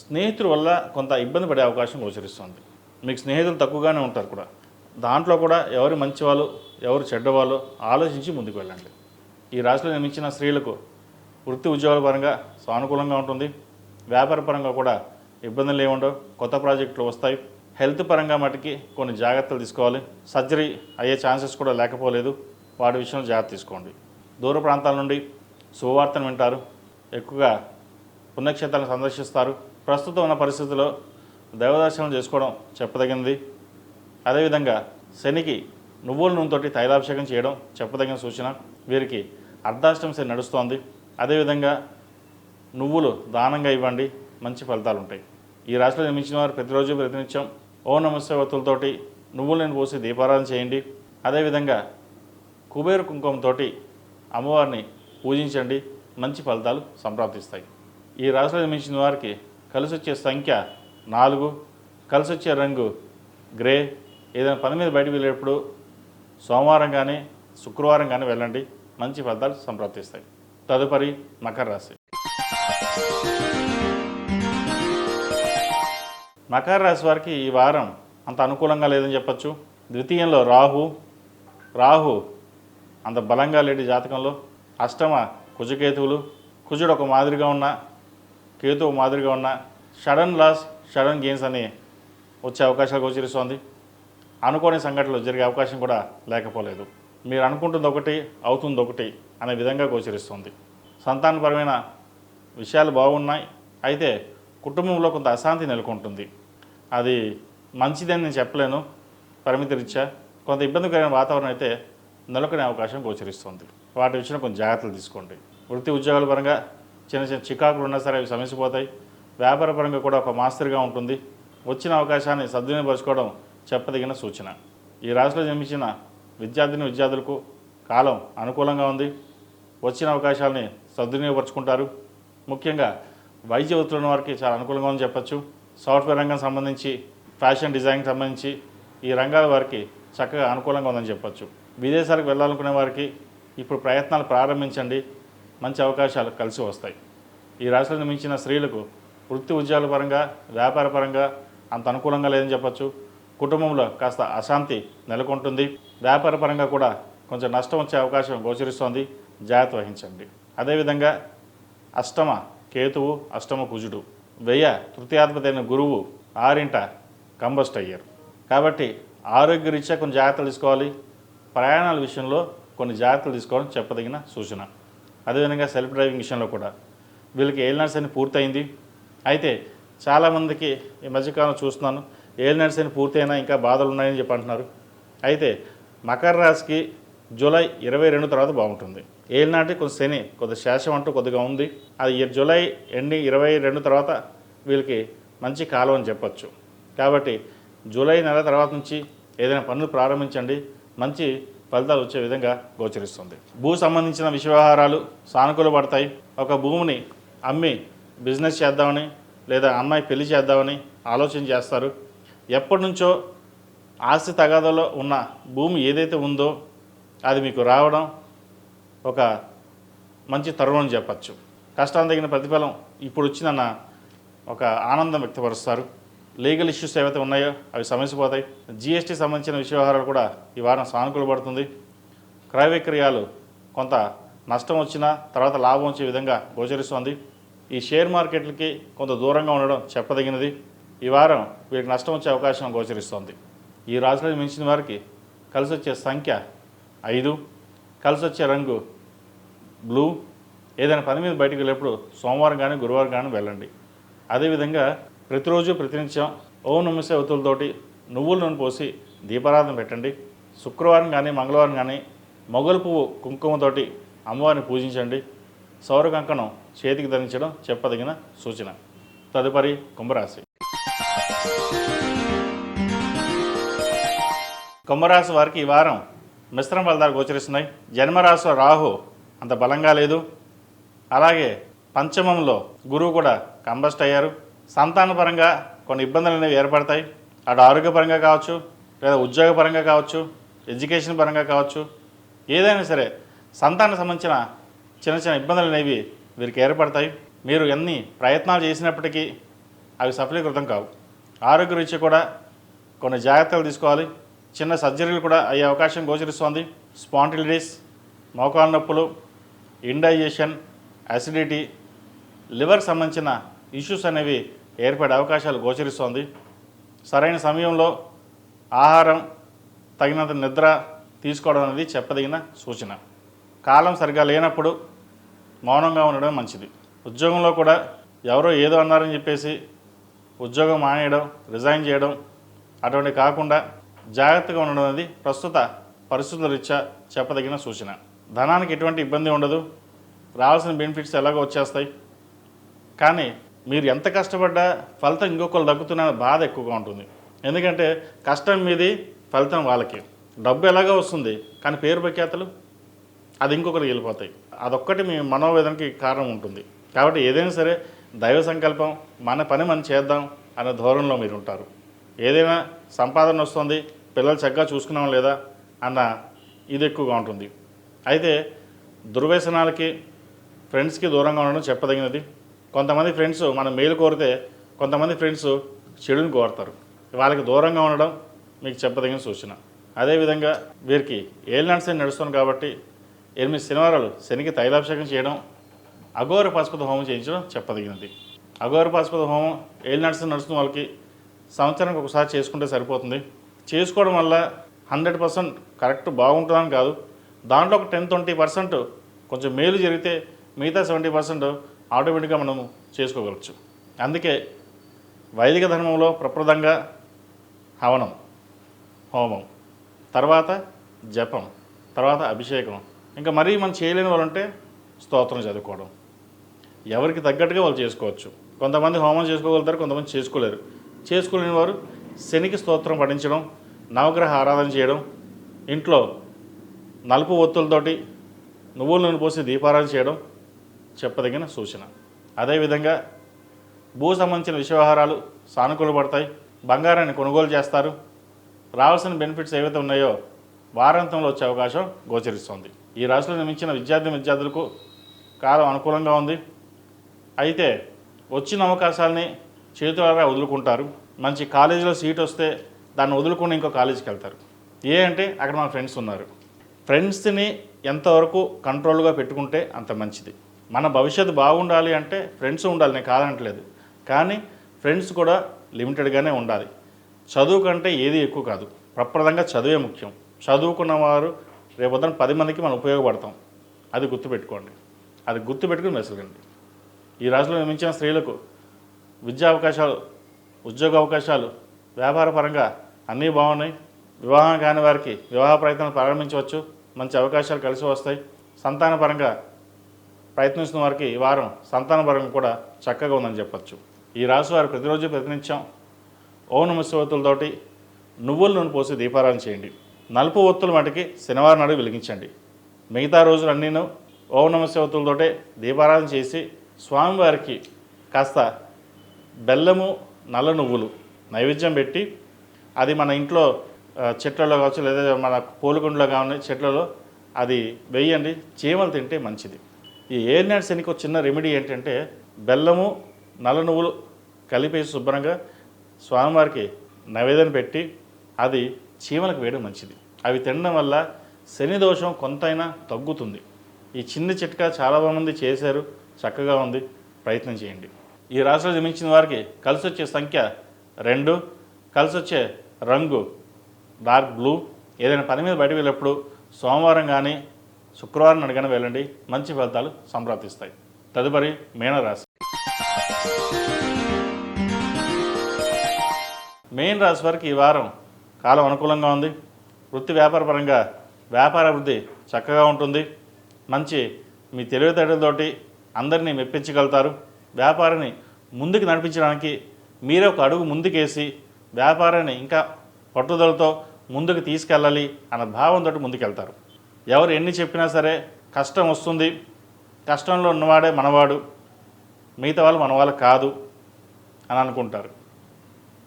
స్నేహితుల వల్ల కొంత ఇబ్బంది పడే అవకాశం గోచరిస్తుంది. మీకు స్నేహితులు తక్కువగానే ఉంటారు కూడా. దాంట్లో కూడా ఎవరు మంచివాళ్ళు, ఎవరు చెడ్డవాళ్ళు ఆలోచించి ముందుకు వెళ్ళండి. ఈ రాశిలో జన్మించిన స్త్రీలకు వృత్తి ఉద్యోగాల పరంగా సానుకూలంగా ఉంటుంది. వ్యాపార పరంగా కూడా ఇబ్బందులు ఏముండవు. కొత్త ప్రాజెక్టులు వస్తాయి. హెల్త్ పరంగా మటుకి కొన్ని జాగ్రత్తలు తీసుకోవాలి. సర్జరీ అయ్యే ఛాన్సెస్ కూడా లేకపోలేదు. వాటి విషయంలో జాగ్రత్త తీసుకోండి. దూర ప్రాంతాల నుండి శుభవార్తను వింటారు. ఎక్కువగా పుణ్యక్షేత్రాలను సందర్శిస్తారు. ప్రస్తుతం ఉన్న పరిస్థితుల్లో దైవదర్శనం చేసుకోవడం చెప్పదగినది. అదేవిధంగా శనికి నువ్వుల నూనెతోటి తైలాభిషేకం చేయడం చెప్పదగిన సూచన. వీరికి అర్ధాష్టమి శని నడుస్తోంది. అదేవిధంగా నువ్వులు దానంగా ఇవ్వండి, మంచి ఫలితాలు ఉంటాయి. ఈ రాశిలో జన్మించిన వారు ప్రతిరోజు ప్రతినిత్యం ఓం నమః శివాయ ఒత్తులతోటి నువ్వులను పోసి దీపారాధన చేయండి. అదేవిధంగా కుబేర కుంకుమతో అమ్మవారిని పూజించండి, మంచి ఫలితాలు సంప్రాప్తిస్తాయి. ఈ రాశిలో జన్మించిన వారికి కలిసి వచ్చే సంఖ్య 4, కలిసి వచ్చే రంగు గ్రే. ఏదైనా పని మీద బయటకు వెళ్ళేటప్పుడు సోమవారం కానీ శుక్రవారం కానీ వెళ్ళండి, మంచి ఫలితాలు సంప్రాప్తిస్తాయి. తదుపరి మకర రాశి. మకర రాశి వారికి ఈ వారం అంత అనుకూలంగా లేదని చెప్పచ్చు. ద్వితీయంలో రాహు అంత బలంగా లేని జాతకంలో. అష్టమ కుజకేతువులు. కుజుడు ఒక మాదిరిగా ఉన్న, కేతువు మాదిరిగా ఉన్న. సడన్ లాస్, సడన్ గెయిన్స్ అని వచ్చే అవకాశాలు గోచరిస్తోంది. అనుకోని సంఘటనలు జరిగే అవకాశం కూడా లేకపోలేదు. మీరు అనుకుంటుంది ఒకటి, అవుతుంది ఒకటి అనే విధంగా గోచరిస్తుంది. సంతానపరమైన విషయాలు బాగున్నాయి. అయితే కుటుంబంలో కొంత అశాంతి నెలకొంటుంది. అది మంచిదని నేను చెప్పలేను. పరిమితి రీత్యా కొంత ఇబ్బందికరమైన వాతావరణం అయితే నెలకొనే అవకాశం గోచరిస్తుంది. వాటి విషయంలో కొంచెం జాగ్రత్తలు తీసుకోండి. వృత్తి ఉద్యోగాల పరంగా చిన్న చిన్న చికాకులు ఉన్నా సరే అవి సమస్యపోతాయి. వ్యాపార పరంగా కూడా ఒక మాస్టర్గా ఉంటుంది. వచ్చిన అవకాశాన్ని సద్వినియోగపరచుకోవడం చెప్పదగిన సూచన. ఈ రాశిలో జన్మించిన విద్యార్థులకు కాలం అనుకూలంగా ఉంది. వచ్చిన అవకాశాలని సద్వినియోగపరచుకుంటారు. ముఖ్యంగా వైద్య వృత్తులు ఉన్న వారికి చాలా అనుకూలంగా ఉందని చెప్పచ్చు. సాఫ్ట్వేర్ రంగం సంబంధించి, ఫ్యాషన్ డిజైన్కి సంబంధించి ఈ రంగాల వారికి చక్కగా అనుకూలంగా ఉందని చెప్పచ్చు. విదేశాలకు వెళ్ళాలనుకునే వారికి ఇప్పుడు ప్రయత్నాలు ప్రారంభించండి, మంచి అవకాశాలు కలిసి వస్తాయి. ఈ రాశిలో జన్మించిన స్త్రీలకు వృత్తి ఉద్యోగాల పరంగా, వ్యాపార పరంగా అంత అనుకూలంగా లేదని చెప్పచ్చు. కుటుంబంలో కాస్త అశాంతి నెలకొంటుంది. వ్యాపార పరంగా కూడా కొంచెం నష్టం వచ్చే అవకాశం గోచరిస్తోంది. జాగ్రత్త వహించండి. అదేవిధంగా అష్టమ కేతువు, అష్టమ కుజుడు, తృతీయాధిపతి అయిన గురువు 6ంట కంబస్ట్ అయ్యారు. కాబట్టి ఆరోగ్యరీత్యా కొన్ని జాగ్రత్తలు తీసుకోవాలి. ప్రయాణాల విషయంలో కొన్ని జాగ్రత్తలు తీసుకోవడం చెప్పదగిన సూచన. అదేవిధంగా సెల్ఫ్ డ్రైవింగ్ విషయంలో కూడా వీళ్ళకి ఏలినాటి శని పూర్తయింది. అయితే చాలామందికి ఈ మధ్యకాలం చూస్తున్నాను ఏలినాటి శని పూర్తయినా ఇంకా బాధలు ఉన్నాయని చెప్పి అంటున్నారు. అయితే మకర రాశికి జూలై 22 తర్వాత బాగుంటుంది. ఏలినాటి కొంచెం శని కొద్ది శేషం అంటూ కొద్దిగా ఉంది. అది జూలై ఎండింగ్ 22 తర్వాత వీళ్ళకి మంచి కాలం అని చెప్పచ్చు. కాబట్టి జూలై నెల తర్వాత నుంచి ఏదైనా పనులు ప్రారంభించండి, మంచి ఫలితాలు వచ్చే విధంగా గోచరిస్తుంది. భూ సంబంధించిన విషయ వ్యవహారాలు సానుకూల పడతాయి. ఒక భూమిని అమ్మి బిజినెస్ చేద్దామని లేదా అమ్మాయి పెళ్లి చేద్దామని ఆలోచన చేస్తారు. ఎప్పటి నుంచో ఆస్తి తగాదాలో ఉన్న భూమి ఏదైతే ఉందో అది మీకు రావడం ఒక మంచి తరుణం అని చెప్పచ్చు. కష్టానికి తగిన ప్రతిఫలం ఇప్పుడు వచ్చిందన్న ఒక ఆనందం వ్యక్తపరుస్తారు. లీగల్ ఇష్యూస్ ఏవైతే ఉన్నాయో అవి సమస్యపోతాయి. జిఎస్టీ సంబంధించిన విషయ వ్యవహారాలు కూడా ఈ వారం సానుకూల పడుతుంది. క్రయ విక్రయాలు కొంత నష్టం వచ్చినా తర్వాత లాభం వచ్చే విధంగా గోచరిస్తోంది. ఈ షేర్ మార్కెట్లకి కొంత దూరంగా ఉండడం చెప్పదగినది. ఈ వారం వీరికి నష్టం వచ్చే అవకాశం గోచరిస్తోంది. ఈ రాశిలో మించిన వారికి కలిసి వచ్చే సంఖ్య 5, కలిసి వచ్చే రంగు బ్లూ. ఏదైనా పని మీద బయటకు వెళ్ళేప్పుడు సోమవారం కానీ గురువారం కానీ వెళ్ళండి. అదేవిధంగా ప్రతిరోజు ప్రతినిత్యం ఓం నమః శివాయ ఒత్తులతోటి నువ్వుల నూనె పోసి దీపారాధన పెట్టండి. శుక్రవారం కానీ మంగళవారం కానీ మొగలు పువ్వు కుంకుమతోటి అమ్మవారిని పూజించండి. సౌర కంకణం చేతికి ధరించడం చెప్పదగిన సూచన. తదుపరి కుంభరాశి. కుంభరాశి వారికి ఈ వారం మిశ్రమ ఫలితాలు గోచరిస్తున్నాయి. జన్మరాశిలో రాహు అంత బలంగా లేదు. అలాగే పంచమంలో గురువు కూడా కంబస్ట్ అయ్యారు. సంతానపరంగా కొన్ని ఇబ్బందులు అనేవి ఏర్పడతాయి. అటు ఆరోగ్యపరంగా కావచ్చు, లేదా ఉద్యోగపరంగా కావచ్చు, ఎడ్యుకేషన్ పరంగా కావచ్చు, ఏదైనా సరే సంతానం సంబంధించిన చిన్న చిన్న ఇబ్బందులు అనేవి వీరికి ఏర్పడతాయి. మీరు ఎన్ని ప్రయత్నాలు చేసినప్పటికీ అవి సఫలీకృతం కావు. ఆరోగ్యరీత్యా కూడా కొన్ని జాగ్రత్తలు తీసుకోవాలి. చిన్న సర్జరీలు కూడా అయ్యే అవకాశం గోచరిస్తోంది. స్పాంటిలిటిస్, మోకాలు నొప్పులు, ఇండైజెషన్, అసిడిటీ, లివర్ సంబంధించిన ఇష్యూస్ అనేవి ఏర్పడే అవకాశాలు గోచరిస్తోంది. సరైన సమయంలో ఆహారం, తగినంత నిద్ర తీసుకోవడం అనేది చెప్పదగిన సూచన. కాలం సరిగా లేనప్పుడు మౌనంగా ఉండడం మంచిది. ఉద్యోగంలో కూడా ఎవరో ఏదో అన్నారని చెప్పేసి ఉద్యోగం మానేయడం, రిజైన్ చేయడం అటువంటి కాకుండా జాగ్రత్తగా ఉండడం అనేది ప్రస్తుత పరిస్థితుల రీత్యా చెప్పదగిన సూచన. ధనానికి ఎటువంటి ఇబ్బంది ఉండదు. రావాల్సిన బెనిఫిట్స్ ఎలాగో వచ్చేస్తాయి. కానీ మీరు ఎంత కష్టపడ్డా ఫలితం ఇంకొకరు దక్కుతున్న బాధ ఎక్కువగా ఉంటుంది. ఎందుకంటే కష్టం మీది, ఫలితం వాళ్ళకి. డబ్బు ఎలాగో వస్తుంది, కానీ పేరు ప్రఖ్యాతలు అది ఇంకొకరికి వెళ్ళిపోతాయి. అదొక్కటి మీ మనోవేదనకి కారణం ఉంటుంది. కాబట్టి ఏదైనా సరే దైవ సంకల్పం, మన పని మనం చేద్దాం అనే ధోరణిలో మీరు ఉంటారు. ఏదైనా సంపాదన వస్తుంది, పిల్లలు చక్కగా చూసుకున్నాం లేదా అన్న ఇది ఎక్కువగా ఉంటుంది. అయితే దుర్వ్యసనాలకి, ఫ్రెండ్స్కి దూరంగా ఉండడం చెప్పదగినది. కొంతమంది ఫ్రెండ్స్ మన మేలు కోరితే, కొంతమంది ఫ్రెండ్స్ చెడుని కోరుతారు. వాళ్ళకి దూరంగా ఉండడం మీకు చెప్పదగిన సూచన. అదేవిధంగా వీరికి ఏలినాటి శని నడుస్తుంది కాబట్టి 8 శనివారాలు శనికి తైలాభిషేకం చేయడం, అఘోర పాశుపత హోమం చేయించడం చెప్పదగినది. అఘోర పాశుపత హోమం ఏలినాటి శని నడుస్తున్న వాళ్ళకి సంవత్సరానికి ఒకసారి చేసుకుంటే సరిపోతుంది. చేసుకోవడం వల్ల 100% కరెక్ట్ బాగుంటుందని కాదు, దాంట్లో ఒక 10-20% కొంచెం మేలు జరిగితే మిగతా 70% ఆటోమేటిక్గా మనము చేసుకోగలచ్చు. అందుకే వైదిక ధర్మంలో ప్రప్రదంగా హవనం, హోమం, తర్వాత జపం, తర్వాత అభిషేకం, ఇంకా మరీ మనం చేయలేని వాళ్ళు ఉంటే స్తోత్రం చదువుకోవడం. ఎవరికి తగ్గట్టుగా వాళ్ళు చేసుకోవచ్చు. కొంతమంది హోమం చేసుకోగలుగుతారు, కొంతమంది చేసుకోలేరు. చేసుకోలేని వారు శనికి స్తోత్రం పఠించడం, నవగ్రహ ఆరాధన చేయడం, ఇంట్లో నలుపు ఒత్తులతోటి నువ్వుల నూనె పోసి దీపారాధన చేయడం చెప్పదగిన సూచన. అదేవిధంగా భూ సంబంధించిన విషయవహారాలు సానుకూల పడతాయి. బంగారాన్ని కొనుగోలు చేస్తారు. రావాల్సిన బెనిఫిట్స్ ఏవైతే ఉన్నాయో వారాంతంలో వచ్చే అవకాశం గోచరిస్తుంది. ఈ రాశిలో నిర్మించిన విద్యార్థులకు కాలం అనుకూలంగా ఉంది. అయితే వచ్చిన అవకాశాలని చేతులారా వదులుకుంటారు. మంచి కాలేజీలో సీట్ వస్తే దాన్ని వదులుకుని ఇంకో కాలేజీకి వెళ్తారు. అంటే అక్కడ మన ఫ్రెండ్స్ ఉన్నారు. ఫ్రెండ్స్ని ఎంతవరకు కంట్రోల్గా పెట్టుకుంటే అంత మంచిది. మన భవిష్యత్తు బాగుండాలి అంటే ఫ్రెండ్స్ ఉండాలి, నేను కాదనట్లేదు. కానీ ఫ్రెండ్స్ కూడా లిమిటెడ్గానే ఉండాలి. చదువు కంటే ఏది ఎక్కువ కాదు, ప్రప్రదంగా చదువే ముఖ్యం. చదువుకున్నవారు రేపొద్దున 10 మందికి మనం ఉపయోగపడతాం. అది గుర్తుపెట్టుకోండి. అది గుర్తుపెట్టుకుని మెసలండి. ఈ రాశిలో నిర్మించిన స్త్రీలకు విద్యా అవకాశాలు, ఉద్యోగ అవకాశాలు, వ్యాపార పరంగా అన్నీ బాగున్నాయి. వివాహం కాని వారికి వివాహ ప్రయత్నాలు ప్రారంభించవచ్చు. మంచి అవకాశాలు కలిసి వస్తాయి. సంతాన పరంగా ప్రయత్నిస్తున్న వారికి ఈ వారం సంతాన పరంగా కూడా చక్కగా ఉందని చెప్పచ్చు. ఈ రాశి వారు ప్రతిరోజు ప్రతినిత్యం ఓం నమః శివాయ ఒత్తులతోటి నువ్వుల నూనె పోసి దీపారాధన చేయండి. నలుపు ఒత్తుల మటుకి శనివారం నాడు వెలిగించండి. మిగతా రోజులు అన్నీను ఓం నమః శివాయ ఒత్తులతోటే దీపారాధన చేసి స్వామివారికి కాస్త బెల్లము, నల్ల నువ్వులు నైవేద్యం పెట్టి, అది మన ఇంట్లో చెట్లలో కావచ్చు, లేదా మన పూలకుండలో కానీ చెట్లలో అది వేయండి. చీమలు తింటే మంచిది. ఈ ఏలినాటి శనికి ఒక చిన్న రెమెడీ ఏంటంటే బెల్లము, నల్ల నువ్వులు కలిపేసి శుభ్రంగా స్వామివారికి నైవేద్యం పెట్టి అది చీమలకు వేయడం మంచిది. అవి తినడం వల్ల శని దోషం కొంతైనా తగ్గుతుంది. ఈ చిన్న చిట్కా చాలామంది చేశారు, చక్కగా ఉంది, ప్రయత్నం చేయండి. ఈ రాశిలో జన్మించిన వారికి కలిసి వచ్చే సంఖ్య 2, కలిసి వచ్చే రంగు డార్క్ బ్లూ. ఏదైనా పని మీద బయటకు వెళ్ళినప్పుడు సోమవారం కానీ శుక్రవారం అడిగిన వెళ్ళండి, మంచి ఫలితాలు సంప్రాప్తిస్తాయి. తదుపరి మీనరాశి. మీన రాశి వారికి ఈ వారం కాలం అనుకూలంగా ఉంది. వృత్తి వ్యాపార పరంగా వ్యాపార అభివృద్ధి చక్కగా ఉంటుంది. మంచి మీ తెలివితేటలతోటి అందరినీ మెప్పించగలుగుతారు. వ్యాపారాన్ని ముందుకు నడిపించడానికి మీరే ఒక అడుగు ముందుకేసి వ్యాపారాన్ని ఇంకా పట్టుదలతో ముందుకు తీసుకెళ్ళాలి అన్న భావంతో ముందుకెళ్తారు. ఎవరు ఎన్ని చెప్పినా సరే కష్టం వస్తుంది, కష్టంలో ఉన్నవాడే మనవాడు, మిగతా వాళ్ళు మనవాళ్ళు కాదు అని అనుకుంటారు.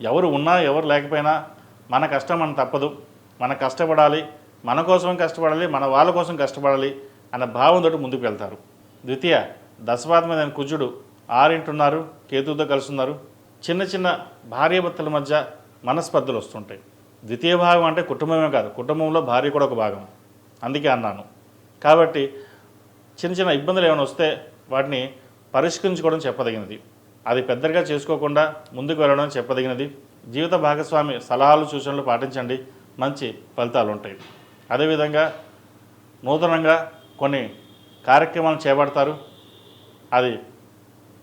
ఎవరు ఉన్నా ఎవరు లేకపోయినా మన కష్టం మన తప్పదు, మన కష్టపడాలి, మన కోసం కష్టపడాలి, మన వాళ్ళ కోసం కష్టపడాలి అన్న భావంతో ముందుకు వెళ్తారు. ద్వితీయ దశపాతమైన కుజుడు 6 ఉన్నారు, కేతువుతో కలిసి ఉన్నారు. చిన్న చిన్న భార్యాభర్తల మధ్య మనస్పర్ధలు వస్తుంటాయి. ద్వితీయ భాగం అంటే కుటుంబమే కాదు, కుటుంబంలో భార్య కూడా ఒక భాగం, అందుకే అన్నాను. కాబట్టి చిన్న చిన్న ఇబ్బందులు ఏమైనా వస్తే వాటిని పరిష్కరించుకోవడం చెప్పదగినది. అది పెద్దగా చేసుకోకుండా ముందుకు వెళ్ళడం చెప్పదగినది. జీవిత భాగస్వామి సలహాలు సూచనలు పాటించండి, మంచి ఫలితాలు ఉంటాయి. అదేవిధంగా నూతనంగా కొన్ని కార్యక్రమాలు చేపడతారు. అది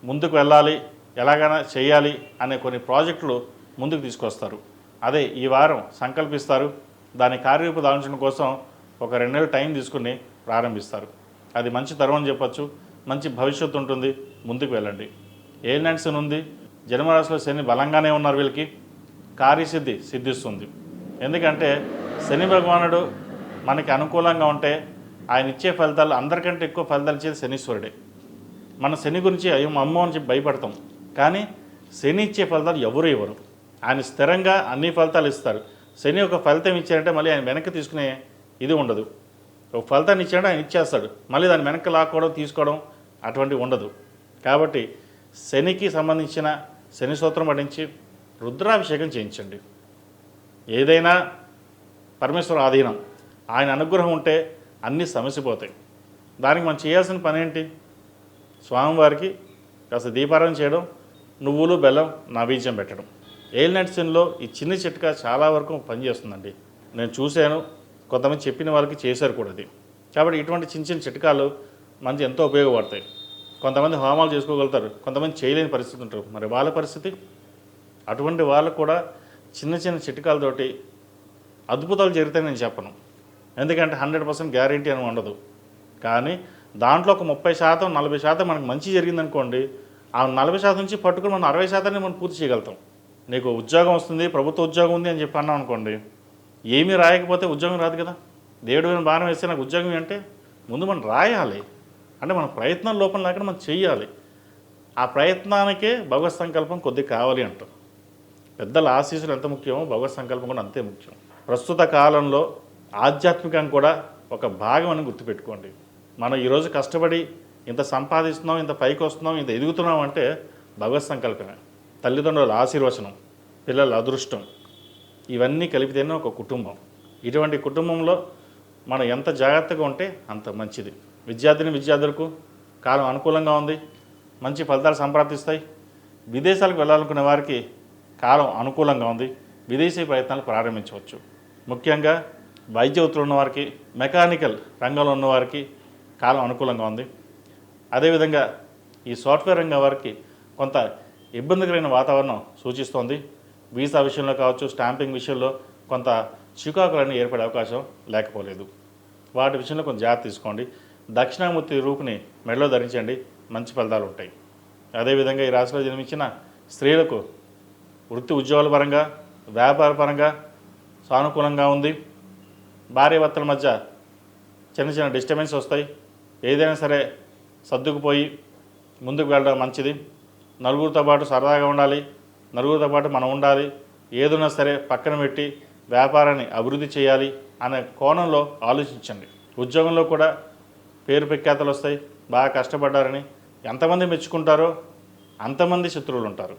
ముందుకు వెళ్ళాలి, ఎలాగైనా చేయాలి అనే కొన్ని ప్రాజెక్టులు ముందుకు తీసుకొస్తారు. అదే ఈ వారం సంకల్పిస్తారు. దాని కార్యరూపు దాల్చడం కోసం ఒక 2 నెలలు టైం తీసుకుని ప్రారంభిస్తారు. అది మంచి తరం అని చెప్పచ్చు. మంచి భవిష్యత్తు ఉంటుంది, ముందుకు వెళ్ళండి. ఏలినాటి శని ఉంది, జన్మరాశిలో శని బలంగానే ఉన్నారు. వీళ్ళకి కార్యసిద్ధి సిద్ధిస్తుంది. ఎందుకంటే శని భగవానుడు మనకి అనుకూలంగా ఉంటే ఆయన ఇచ్చే ఫలితాలు అందరికంటే ఎక్కువ ఫలితాలు ఇచ్చేది శనీశ్వరుడే. మన శని గురించి అమ్మో అని చెప్పి భయపడతాం, కానీ శని ఇచ్చే ఫలితాలు ఎవరు ఇవ్వరు. ఆయన స్థిరంగా అన్ని ఫలితాలు ఇస్తారు. శని ఒక ఫలితం ఇచ్చారంటే మళ్ళీ ఆయన వెనక్కి తీసుకునే ఇది ఉండదు. ఒక ఫలితాన్ని ఇచ్చాడంటే ఆయన ఇచ్చేస్తాడు, మళ్ళీ దాన్ని వెనక్కి లాక్కోవడం తీసుకోవడం అటువంటివి ఉండదు. కాబట్టి శనికి సంబంధించిన శని స్తోత్రం పఠించి రుద్రాభిషేకం చేయించండి. ఏదైనా పరమేశ్వర ఆధీనం, ఆయన అనుగ్రహం ఉంటే అన్నీ సమసిపోతాయి. దానికి మనం చేయాల్సిన పని ఏంటి? స్వామివారికి కాస్త దీపారాధన చేయడం, నువ్వులు బెల్లం నైవేద్యం పెట్టడం. ఏలినాటి శనిలో ఈ చిన్న చిట్కా చాలా వరకు పనిచేస్తుందండి. నేను చూశాను, కొంతమంది చెప్పిన వాళ్ళకి చేశారు కూడా అది. కాబట్టి ఇటువంటి చిన్న చిన్న చిట్కాలు మనకి ఎంతో ఉపయోగపడతాయి. కొంతమంది హోమాలు చేసుకోగలుగుతారు, కొంతమంది చేయలేని పరిస్థితి ఉంటారు. మరి వాళ్ళ పరిస్థితి? అటువంటి వాళ్ళు కూడా చిన్న చిన్న చిట్కాలతోటి అద్భుతాలు జరుగుతాయని నేను చెప్పను. ఎందుకంటే 100% గ్యారంటీ అని ఉండదు. కానీ దాంట్లో ఒక 30%, 40% మనకు మంచి జరిగిందనుకోండి, ఆ 40% నుంచి పట్టుకుని మనం 60%ని మనం పూర్తి చేయగలుగుతాం. నీకు ఉద్యోగం వస్తుంది, ప్రభుత్వ ఉద్యోగం ఉంది అని చెప్పి అన్నాం అనుకోండి, ఏమీ రాయకపోతే ఉద్యోగం రాదు కదా. దేవుడి మీద బాణం వేస్తే నాకు ఉద్యోగం అంటే ముందు మనం రాయాలి. అంటే మన ప్రయత్నం లోపం లేకుండా మనం చెయ్యాలి. ఆ ప్రయత్నానికే భగవత్ సంకల్పం కొద్దిగా కావాలి అంటాం. పెద్దల ఆశీస్సులు ఎంత ముఖ్యమో భగవత్ సంకల్పం కూడా అంతే ముఖ్యం. ప్రస్తుత కాలంలో ఆధ్యాత్మికంగా కూడా ఒక భాగం అని గుర్తుపెట్టుకోండి. మనం ఈరోజు కష్టపడి ఇంత సంపాదిస్తున్నాం, ఇంత పైకి వస్తున్నాం, ఇంత ఎదుగుతున్నాం అంటే భగవత్ సంకల్పమే. తల్లిదండ్రుల ఆశీర్వచనం, పిల్లల అదృష్టం, ఇవన్నీ కలిపితేనే ఒక కుటుంబం. ఇటువంటి కుటుంబంలో మనం ఎంత జాగ్రత్తగా ఉంటే అంత మంచిది. విద్యార్థులకు కాలం అనుకూలంగా ఉంది, మంచి ఫలితాలు సంప్రాప్తిస్తాయి. విదేశాలకు వెళ్ళాలనుకునే వారికి కాలం అనుకూలంగా ఉంది, విదేశీ ప్రయత్నాలు ప్రారంభించవచ్చు. ముఖ్యంగా వైద్య వృత్తులు ఉన్నవారికి, మెకానికల్ రంగంలో ఉన్నవారికి కాలం అనుకూలంగా ఉంది. అదేవిధంగా ఈ సాఫ్ట్వేర్ రంగం వారికి కొంత ఇబ్బందికరమైన వాతావరణం సూచిస్తోంది. వీసా విషయంలో కావచ్చు, స్టాంపింగ్ విషయంలో కొంత చికాకులన్నీ ఏర్పడే అవకాశం లేకపోలేదు. వాటి విషయంలో కొంచెం జాగ్రత్త తీసుకోండి. దక్షిణామూర్తి రూపుని మెడలో ధరించండి, మంచి ఫలితాలు ఉంటాయి. అదేవిధంగా ఈ రాశిలో జన్మించిన స్త్రీలకు వృత్తి ఉద్యోగాల పరంగా, వ్యాపార పరంగా సానుకూలంగా ఉంది. భార్యాభర్తల మధ్య చిన్న చిన్న డిస్టర్బెన్స్ వస్తాయి. ఏదైనా సరే సర్దుకుపోయి ముందుకు వెళ్ళడం మంచిది. నలుగురితో పాటు సరదాగా ఉండాలి, నలుగురితో పాటు మనం ఉండాలి. ఏదైనా సరే పక్కన పెట్టి వ్యాపారాన్ని అభివృద్ధి చేయాలి అనే కోణంలో ఆలోచించండి. ఉద్యోగంలో కూడా పేరు ప్రఖ్యాతలు వస్తాయి. బాగా కష్టపడ్డారని ఎంతమంది మెచ్చుకుంటారో అంతమంది శత్రువులు ఉంటారు.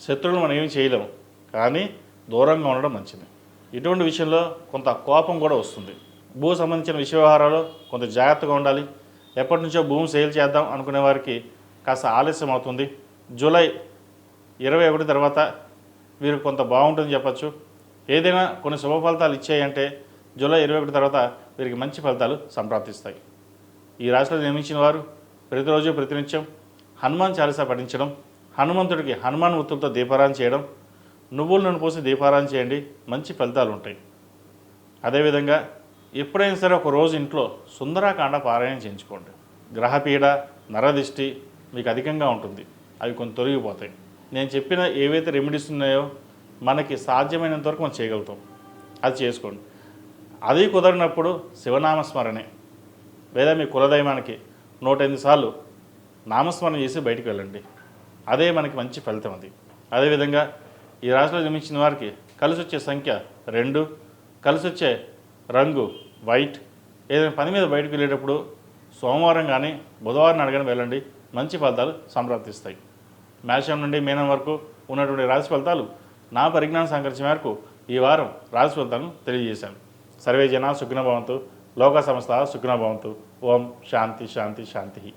శత్రువులు మనం ఏమి చేయలేము, కానీ దూరంగా ఉండడం మంచిది. ఇటువంటి విషయంలో కొంత కోపం కూడా వస్తుంది. భూ సంబంధించిన విషయ వ్యవహారాలు కొంత జాగ్రత్తగా ఉండాలి. ఎప్పటి నుంచో భూమి సేల్ చేద్దాం అనుకునే వారికి కాస్త ఆలస్యం అవుతుంది. జూలై 21 తర్వాత వీరు కొంత బాగుంటుందని చెప్పచ్చు. ఏదైనా కొన్ని శుభ ఫలితాలు ఇచ్చాయంటే జూలై 21 తర్వాత వీరికి మంచి ఫలితాలు సంప్రాప్తిస్తాయి. ఈ రాశిలో జన్మించిన వారు ప్రతిరోజు ప్రతినిత్యం హనుమాన్ చాలీసా పఠించడం, హనుమంతుడికి హనుమాన్ ఒత్తులతో దీపారాధన చేయడం, నువ్వుల నూనె పోసి దీపారాధన చేయండి, మంచి ఫలితాలు ఉంటాయి. అదేవిధంగా ఎప్పుడైనా సరే ఒక రోజు ఇంట్లో సుందరాకాండ పారాయణం చేయించుకోండి. గ్రహపీడ, నరదిష్టి మీకు అధికంగా ఉంటుంది, అవి కొంత తొలగిపోతాయి. నేను చెప్పిన ఏవైతే రెమెడీస్ ఉన్నాయో మనకి సాధ్యమైనంత వరకు మనం చేయగలుగుతాం, అది చేసుకోండి. అది కుదరినప్పుడు శివనామస్మరణే లేదా మీ కులదైవానికి 108 సార్లు నామస్మరణ చేసి బయటికి వెళ్ళండి. అదే మనకి మంచి ఫలితం. అది అదేవిధంగా ఈ రాశిలో జన్మించిన వారికి కలిసి వచ్చే సంఖ్య 2, కలిసి వచ్చే రంగు వైట్. ఏదైనా పని మీద బయటకు వెళ్ళేటప్పుడు సోమవారం కానీ బుధవారం అడగని వెళ్ళండి, మంచి ఫలితాలు సంప్రాప్తిస్తాయి. మేషం నుండి మీనం వరకు ఉన్నటువంటి రాశి ఫలితాలు నా పరిజ్ఞాన సంకరించిన మేరకు ఈ వారం రాశి ఫలితాలను తెలియజేశాను. సర్వే జనా సుఖినో భవంతు, లోక సమస్త సుఖినో భవంతు. ఓం శాంతి శాంతి శాంతి.